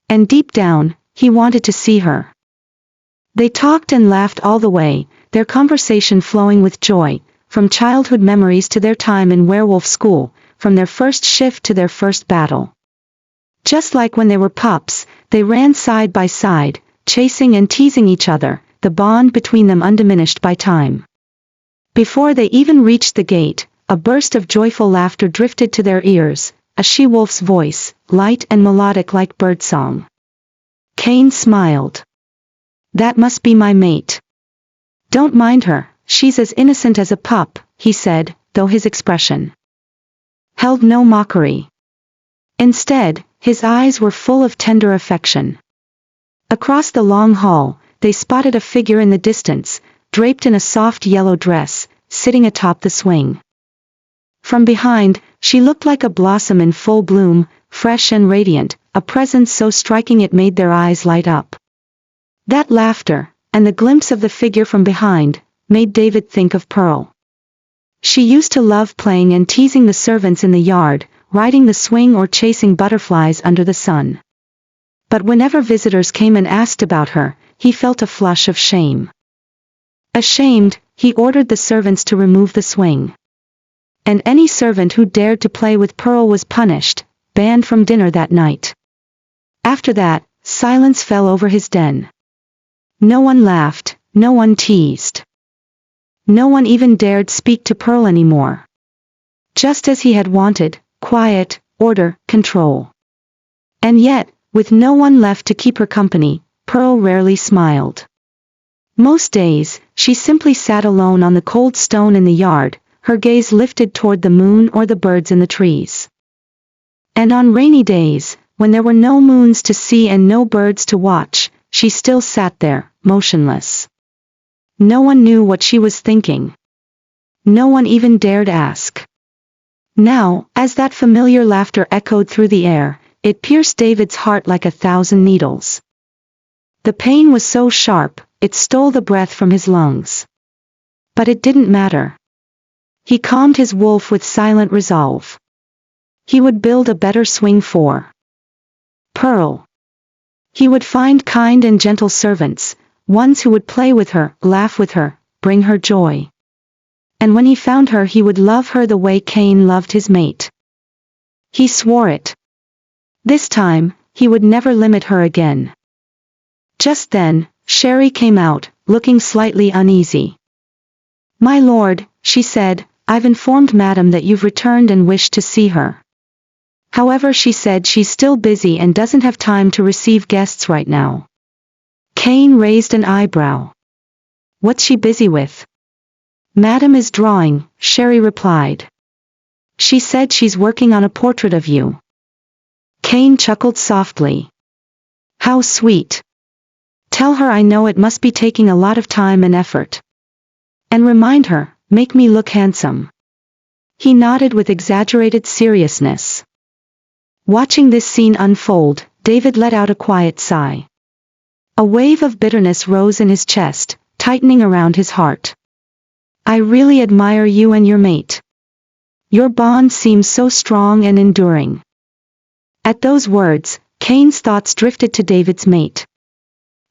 And deep down, he wanted to see her. They talked and laughed all the way, their conversation flowing with joy, from childhood memories to their time in werewolf school, from their first shift to their first battle. Just like when they were pups, they ran side by side, chasing and teasing each other, the bond between them undiminished by time. Before they even reached the gate, a burst of joyful laughter drifted to their ears, a she-wolf's voice, light and melodic like birdsong. Cain smiled. That must be my mate. Don't mind her, she's as innocent as a pup, he said, though his expression held no mockery. Instead, his eyes were full of tender affection. Across the long hall, they spotted a figure in the distance, draped in a soft yellow dress, sitting atop the swing. From behind, she looked like a blossom in full bloom, fresh and radiant, a presence so striking it made their eyes light up. That laughter, and the glimpse of the figure from behind, made David think of Pearl. She used to love playing and teasing the servants in the yard, riding the swing or chasing butterflies under the sun. But whenever visitors came and asked about her, he felt a flush of shame. Ashamed, he ordered the servants to remove the swing. And any servant who dared to play with Pearl was punished, banned from dinner that night. After that, silence fell over his den. No one laughed, no one teased. No one even dared speak to Pearl anymore. Just as he had wanted, quiet, order, control. And yet, with no one left to keep her company, Pearl rarely smiled. Most days, she simply sat alone on the cold stone in the yard, her gaze lifted toward the moon or the birds in the trees. And on rainy days, when there were no moons to see and no birds to watch, she still sat there, motionless. No one knew what she was thinking. No one even dared ask. Now, as that familiar laughter echoed through the air, it pierced David's heart like 1,000 needles. The pain was so sharp, it stole the breath from his lungs. But it didn't matter. He calmed his wolf with silent resolve. He would build a better swing for Pearl. He would find kind and gentle servants, ones who would play with her, laugh with her, bring her joy. And when he found her he would love her the way Cain loved his mate. He swore it. This time, he would never limit her again. Just then, Sherry came out, looking slightly uneasy. "My lord," she said, "I've informed Madam that you've returned and wish to see her. However, she said she's still busy and doesn't have time to receive guests right now." Cain raised an eyebrow. "What's she busy with?" "Madam is drawing," Sherry replied. "She said she's working on a portrait of you." Cain chuckled softly. "How sweet. Tell her I know it must be taking a lot of time and effort. And remind her, make me look handsome." He nodded with exaggerated seriousness. Watching this scene unfold, David let out a quiet sigh. A wave of bitterness rose in his chest, tightening around his heart. "I really admire you and your mate. Your bond seems so strong and enduring." At those words, Cain's thoughts drifted to David's mate.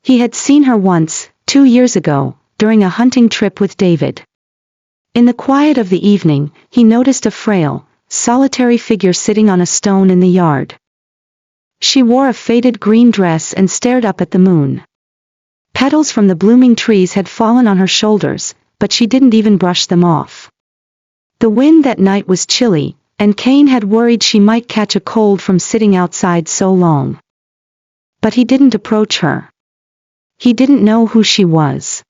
He had seen her once, 2 years ago, during a hunting trip with David. In the quiet of the evening, he noticed a frail, solitary figure sitting on a stone in the yard. She wore a faded green dress and stared up at the moon. Petals from the blooming trees had fallen on her shoulders, but she didn't even brush them off. The wind that night was chilly, and Cain had worried she might catch a cold from sitting outside so long. But he didn't approach her. He didn't know who she was.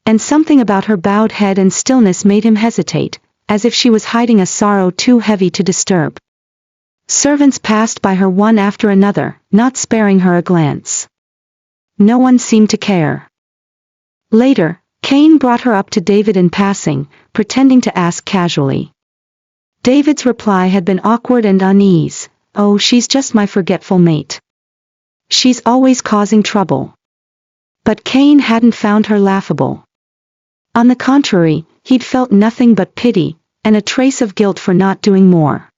And something about her bowed head and stillness made him hesitate, as if she was hiding a sorrow too heavy to disturb. Servants passed by her one after another, not sparing her a glance. No one seemed to care. Later, Cain brought her up to David in passing, pretending to ask casually. David's reply had been awkward and uneasy. "Oh, she's just my forgetful mate. She's always causing trouble." But Cain hadn't found her laughable. On the contrary, he'd felt nothing but pity, and a trace of guilt for not doing more.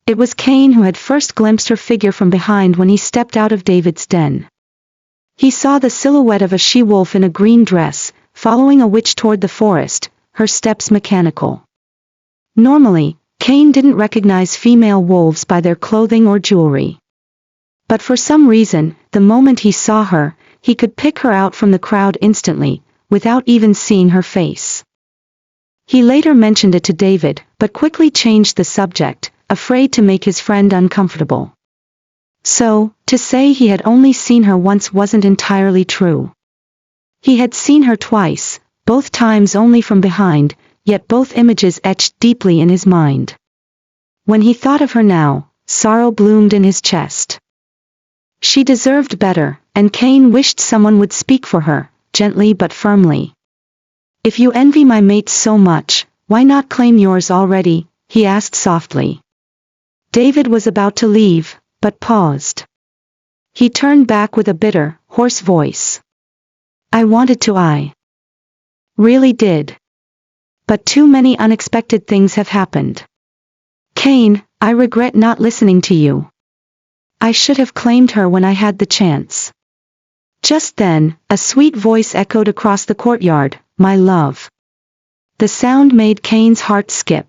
It was Cain who had first glimpsed her figure from behind when he stepped out of David's den. He saw the silhouette of a she-wolf in a green dress, following a witch toward the forest, her steps mechanical. Normally, Cain didn't recognize female wolves by their clothing or jewelry. But for some reason, the moment he saw her, he could pick her out from the crowd instantly, without even seeing her face. He later mentioned it to David, but quickly changed the subject, afraid to make his friend uncomfortable. So, to say he had only seen her once wasn't entirely true. He had seen her twice, both times only from behind, yet both images etched deeply in his mind. When he thought of her now, sorrow bloomed in his chest. She deserved better, and Cain wished someone would speak for her, gently but firmly. "If you envy my mate so much, why not claim yours already?" he asked softly. David was about to leave, but paused. He turned back with a bitter, hoarse voice. "I wanted to. I really did. But too many unexpected things have happened. Cain, I regret not listening to you. I should have claimed her when I had the chance." Just then, a sweet voice echoed across the courtyard, "My love." The sound made Cain's heart skip.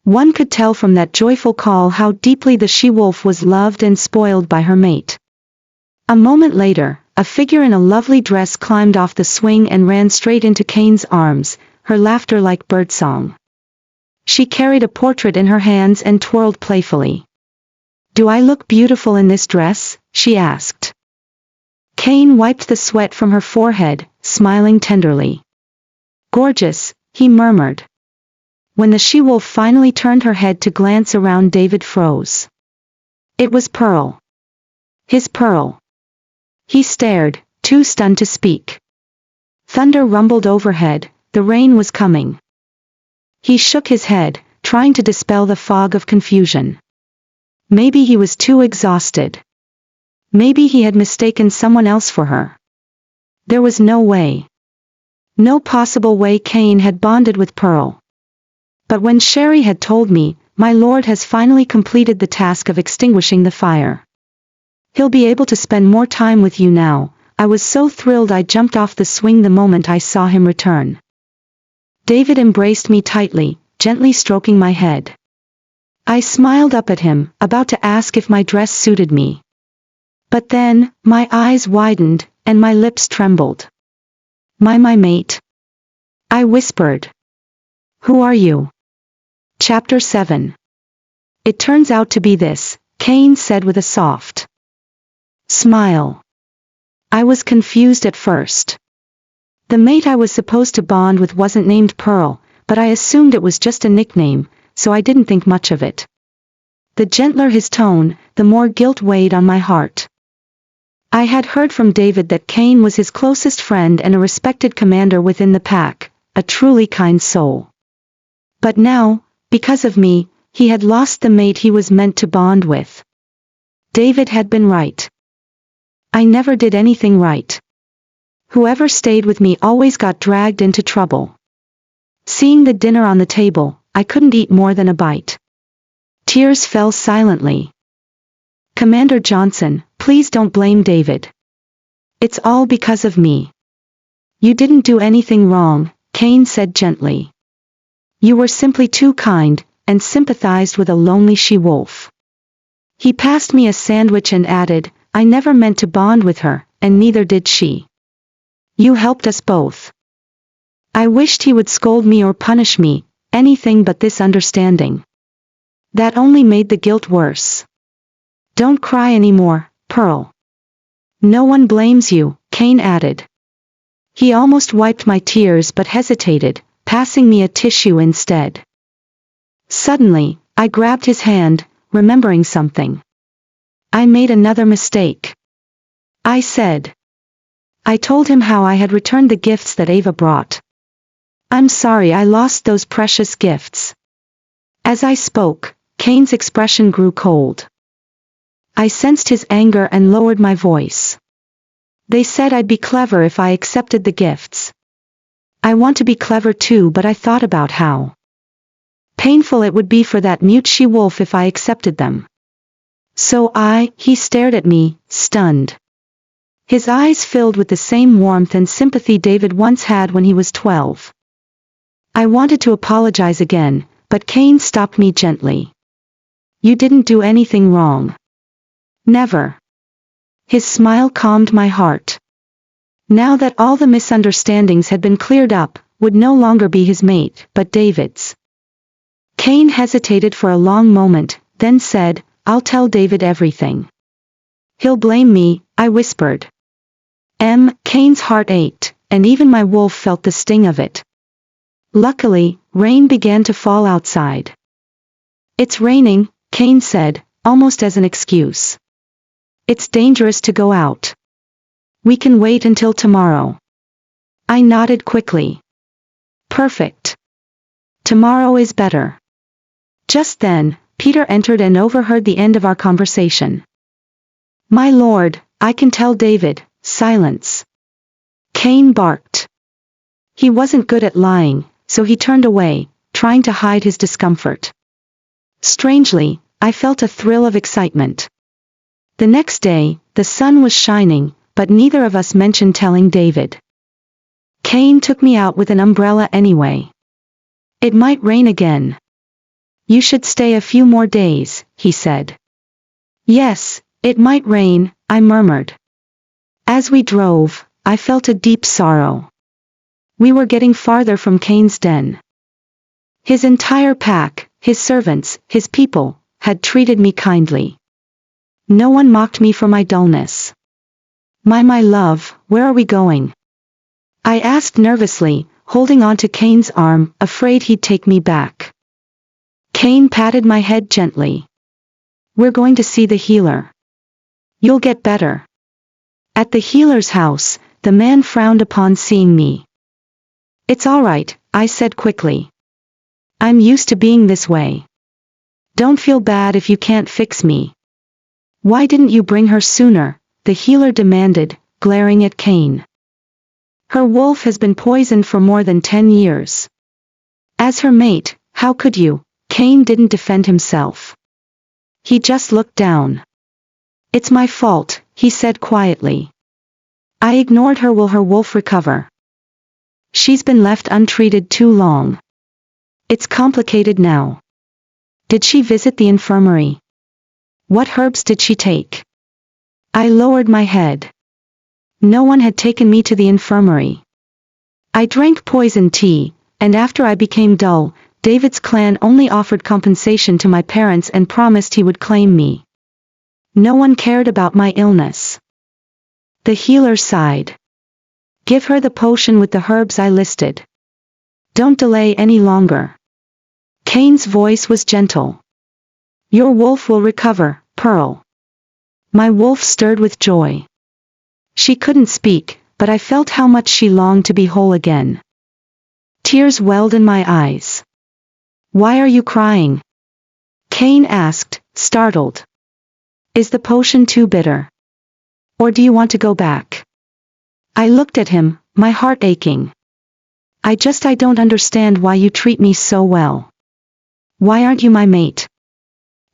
One could tell from that joyful call how deeply the she-wolf was loved and spoiled by her mate. A moment later, a figure in a lovely dress climbed off the swing and ran straight into Cain's arms, her laughter like birdsong. She carried a portrait in her hands and twirled playfully. "Do I look beautiful in this dress?" she asked. Cain wiped the sweat from her forehead, smiling tenderly. "Gorgeous," he murmured. When the she-wolf finally turned her head to glance around, David froze. It was Pearl. His Pearl. He stared, too stunned to speak. Thunder rumbled overhead, the rain was coming. He shook his head, trying to dispel the fog of confusion. Maybe he was too exhausted. Maybe he had mistaken someone else for her. There was no way. No possible way Cain had bonded with Pearl. But when Sherry had told me, "My lord has finally completed the task of extinguishing the fire. He'll be able to spend more time with you now," I was so thrilled I jumped off the swing the moment I saw him return. David embraced me tightly, gently stroking my head. I smiled up at him, about to ask if my dress suited me. But then, my eyes widened, and my lips trembled. My mate." I whispered. "Who are you?" Chapter 7. "It turns out to be this," Cain said with a soft smile. I was confused at first. The mate I was supposed to bond with wasn't named Pearl, but I assumed it was just a nickname, so I didn't think much of it. The gentler his tone, the more guilt weighed on my heart. I had heard from David that Cain was his closest friend and a respected commander within the pack, a truly kind soul. But now, because of me, he had lost the mate he was meant to bond with. David had been right. I never did anything right. Whoever stayed with me always got dragged into trouble. Seeing the dinner on the table, I couldn't eat more than a bite. Tears fell silently. "Commander Johnson, please don't blame David. It's all because of me." "You didn't do anything wrong," Cain said gently. "You were simply too kind, and sympathized with a lonely she-wolf." He passed me a sandwich and added, "I never meant to bond with her, and neither did she. You helped us both." I wished he would scold me or punish me, anything but this understanding. That only made the guilt worse. "Don't cry anymore, Pearl. No one blames you," Cain added. He almost wiped my tears but hesitated, passing me a tissue instead. Suddenly, I grabbed his hand, remembering something. "I made another mistake," I said. I told him how I had returned the gifts that Ava brought. "I'm sorry I lost those precious gifts." As I spoke, Cain's expression grew cold. I sensed his anger and lowered my voice. They said I'd be clever if I accepted the gifts. I want to be clever too, but I thought about how painful it would be for that mute she-wolf if I accepted them. So he stared at me, stunned. His eyes filled with the same warmth and sympathy David once had when he was 12. I wanted to apologize again, but Cain stopped me gently. You didn't do anything wrong. Never. His smile calmed my heart. Now that all the misunderstandings had been cleared up, would no longer be his mate, but David's. Cain hesitated for a long moment, then said, I'll tell David everything. He'll blame me, I whispered. Cain's heart ached, and even my wolf felt the sting of it. Luckily, rain began to fall outside. It's raining, Cain said, almost as an excuse. It's dangerous to go out. We can wait until tomorrow. I nodded quickly. Perfect. Tomorrow is better. Just then, Peter entered and overheard the end of our conversation. My lord, I can tell David. Silence. Cain barked. He wasn't good at lying, so he turned away, trying to hide his discomfort. Strangely, I felt a thrill of excitement. The next day, the sun was shining, but neither of us mentioned telling David. Cain took me out with an umbrella anyway. It might rain again. You should stay a few more days, he said. Yes, it might rain, I murmured. As we drove, I felt a deep sorrow. We were getting farther from Cain's den. His entire pack, his servants, his people, had treated me kindly. No one mocked me for my dullness. My love, where are we going? I asked nervously, holding on to Cain's arm, afraid he'd take me back. Cain patted my head gently. We're going to see the healer. You'll get better. At the healer's house, the man frowned upon seeing me. It's all right, I said quickly. I'm used to being this way. Don't feel bad if you can't fix me. Why didn't you bring her sooner? The healer demanded, glaring at Cain. Her wolf has been poisoned for more than 10 years. As her mate, how could you? Cain didn't defend himself. He just looked down. It's my fault, he said quietly. I ignored her. Will her wolf recover? She's been left untreated too long. It's complicated now. Did she visit the infirmary? What herbs did she take? I lowered my head. No one had taken me to the infirmary. I drank poison tea, and after I became dull, David's clan only offered compensation to my parents and promised he would claim me. No one cared about my illness. The healer sighed. Give her the potion with the herbs I listed. Don't delay any longer. Cain's voice was gentle. Your wolf will recover, Pearl. My wolf stirred with joy. She couldn't speak, but I felt how much she longed to be whole again. Tears welled in my eyes. Why are you crying? Cain asked, startled. Is the potion too bitter? Or do you want to go back? I looked at him, my heart aching. I don't understand why you treat me so well. Why aren't you my mate?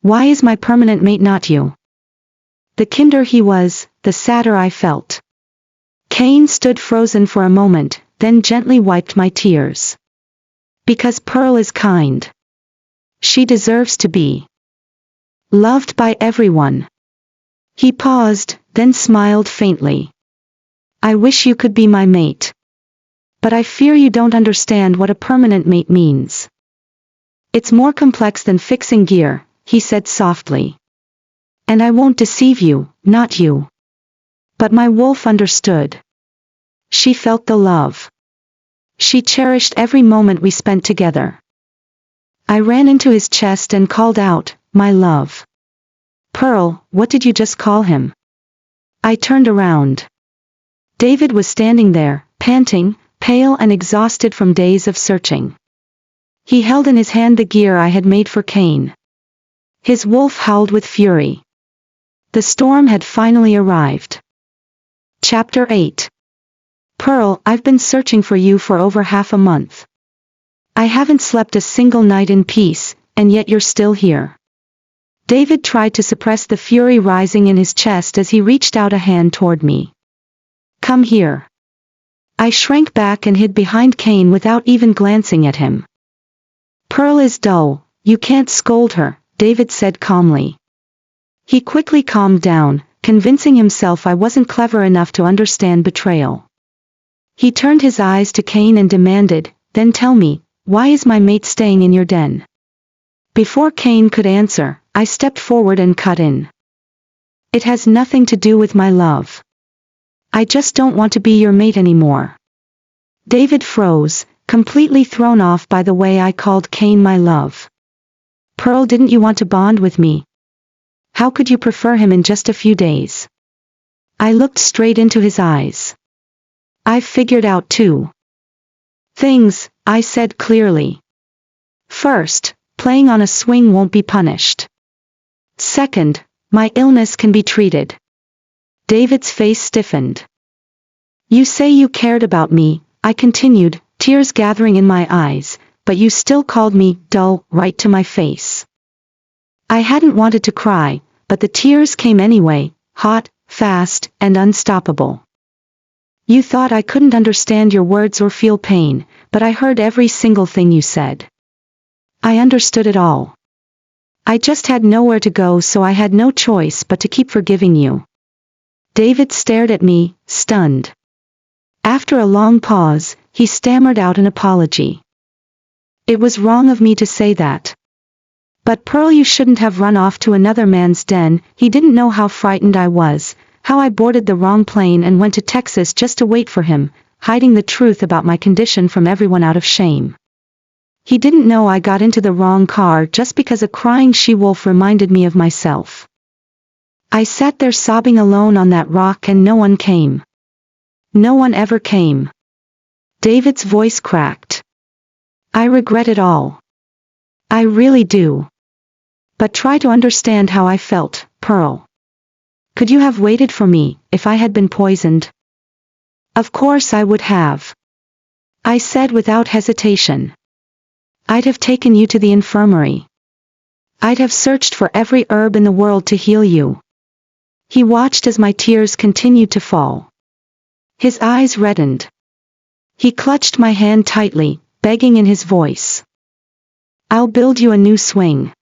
Why is my permanent mate not you? The kinder he was, the sadder I felt. Cain stood frozen for a moment, then gently wiped my tears. Because Pearl is kind. She deserves to be loved by everyone. He paused, then smiled faintly. I wish you could be my mate. But I fear you don't understand what a permanent mate means. It's more complex than fixing gear, he said softly. And I won't deceive you, not you. But my wolf understood. She felt the love. She cherished every moment we spent together. I ran into his chest and called out, my love. Pearl, what did you just call him? I turned around. David was standing there, panting, pale and exhausted from days of searching. He held in his hand the gear I had made for Cain. His wolf howled with fury. The storm had finally arrived. Chapter 8. Pearl, I've been searching for you for over half a month. I haven't slept a single night in peace, and yet you're still here. David tried to suppress the fury rising in his chest as he reached out a hand toward me. Come here. I shrank back and hid behind Cain without even glancing at him. Pearl is dull, you can't scold her, David said calmly. He quickly calmed down, convincing himself I wasn't clever enough to understand betrayal. He turned his eyes to Cain and demanded, then tell me, why is my mate staying in your den? Before Cain could answer, I stepped forward and cut in. It has nothing to do with my love. I just don't want to be your mate anymore. David froze, completely thrown off by the way I called Cain my love. Pearl, didn't you want to bond with me? How could you prefer him in just a few days? I looked straight into his eyes. I've figured out 2 things, I said clearly. First, playing on a swing won't be punished. Second, my illness can be treated. David's face stiffened. You say you cared about me, I continued, tears gathering in my eyes, but you still called me dull right to my face. I hadn't wanted to cry, but the tears came anyway, hot, fast, and unstoppable. You thought I couldn't understand your words or feel pain, but I heard every single thing you said. I understood it all. I just had nowhere to go, so I had no choice but to keep forgiving you. David stared at me, stunned. After a long pause, he stammered out an apology. It was wrong of me to say that. But Pearl, you shouldn't have run off to another man's den. He didn't know how frightened I was, how I boarded the wrong plane and went to Texas just to wait for him, hiding the truth about my condition from everyone out of shame. He didn't know I got into the wrong car just because a crying she-wolf reminded me of myself. I sat there sobbing alone on that rock and no one came. No one ever came. David's voice cracked. I regret it all. I really do. But try to understand how I felt, Pearl. Could you have waited for me, if I had been poisoned? Of course I would have. I said without hesitation. I'd have taken you to the infirmary. I'd have searched for every herb in the world to heal you. He watched as my tears continued to fall. His eyes reddened. He clutched my hand tightly, begging in his voice. I'll build you a new swing.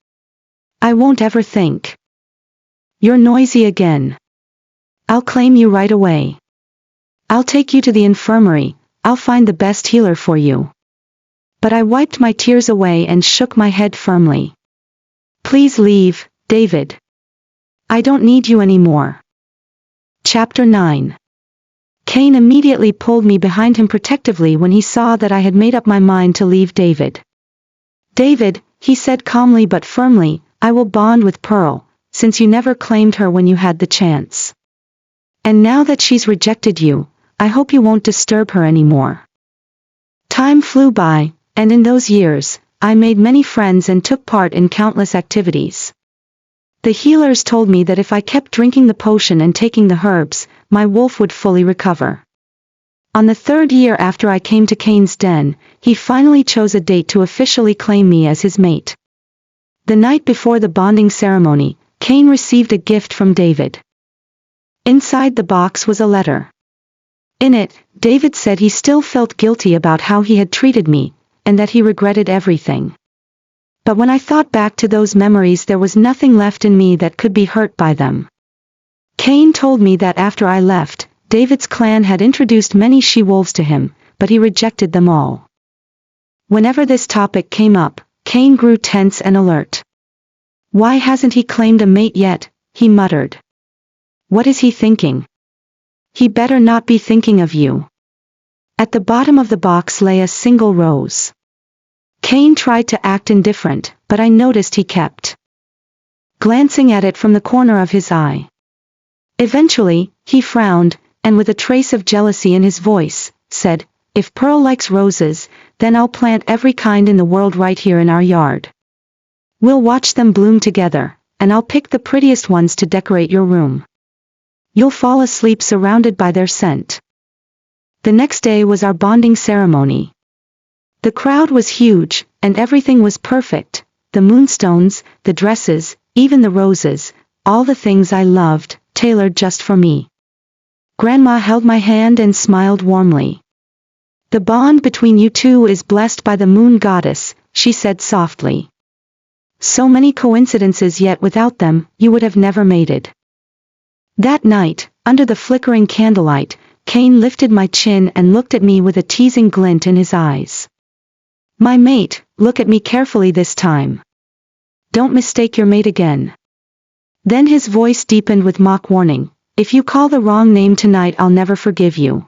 I won't ever think. You're noisy again. I'll claim you right away. I'll take you to the infirmary, I'll find the best healer for you. But I wiped my tears away and shook my head firmly. Please leave, David. I don't need you anymore. Chapter 9. Cain immediately pulled me behind him protectively when he saw that I had made up my mind to leave David. David, he said calmly but firmly, I will bond with Pearl, since you never claimed her when you had the chance. And now that she's rejected you, I hope you won't disturb her anymore. Time flew by, and in those years, I made many friends and took part in countless activities. The healers told me that if I kept drinking the potion and taking the herbs, my wolf would fully recover. On the 3rd year after I came to Cain's den, he finally chose a date to officially claim me as his mate. The night before the bonding ceremony, Cain received a gift from David. Inside the box was a letter. In it, David said he still felt guilty about how he had treated me, and that he regretted everything. But when I thought back to those memories, there was nothing left in me that could be hurt by them. Cain told me that after I left, David's clan had introduced many she-wolves to him, but he rejected them all. Whenever this topic came up, Cain grew tense and alert. Why hasn't he claimed a mate yet? He muttered. What is he thinking? He better not be thinking of you. At the bottom of the box lay a single rose. Cain tried to act indifferent, but I noticed he kept glancing at it from the corner of his eye. Eventually, he frowned, and with a trace of jealousy in his voice, said, If Pearl likes roses, then I'll plant every kind in the world right here in our yard. We'll watch them bloom together, and I'll pick the prettiest ones to decorate your room. You'll fall asleep surrounded by their scent. The next day was our bonding ceremony. The crowd was huge, and everything was perfect. The moonstones, the dresses, even the roses, all the things I loved, tailored just for me. Grandma held my hand and smiled warmly. The bond between you two is blessed by the moon goddess, she said softly. So many coincidences, yet without them, you would have never made it. That night, under the flickering candlelight, Cain lifted my chin and looked at me with a teasing glint in his eyes. My mate, look at me carefully this time. Don't mistake your mate again. Then his voice deepened with mock warning. If you call the wrong name tonight, I'll never forgive you.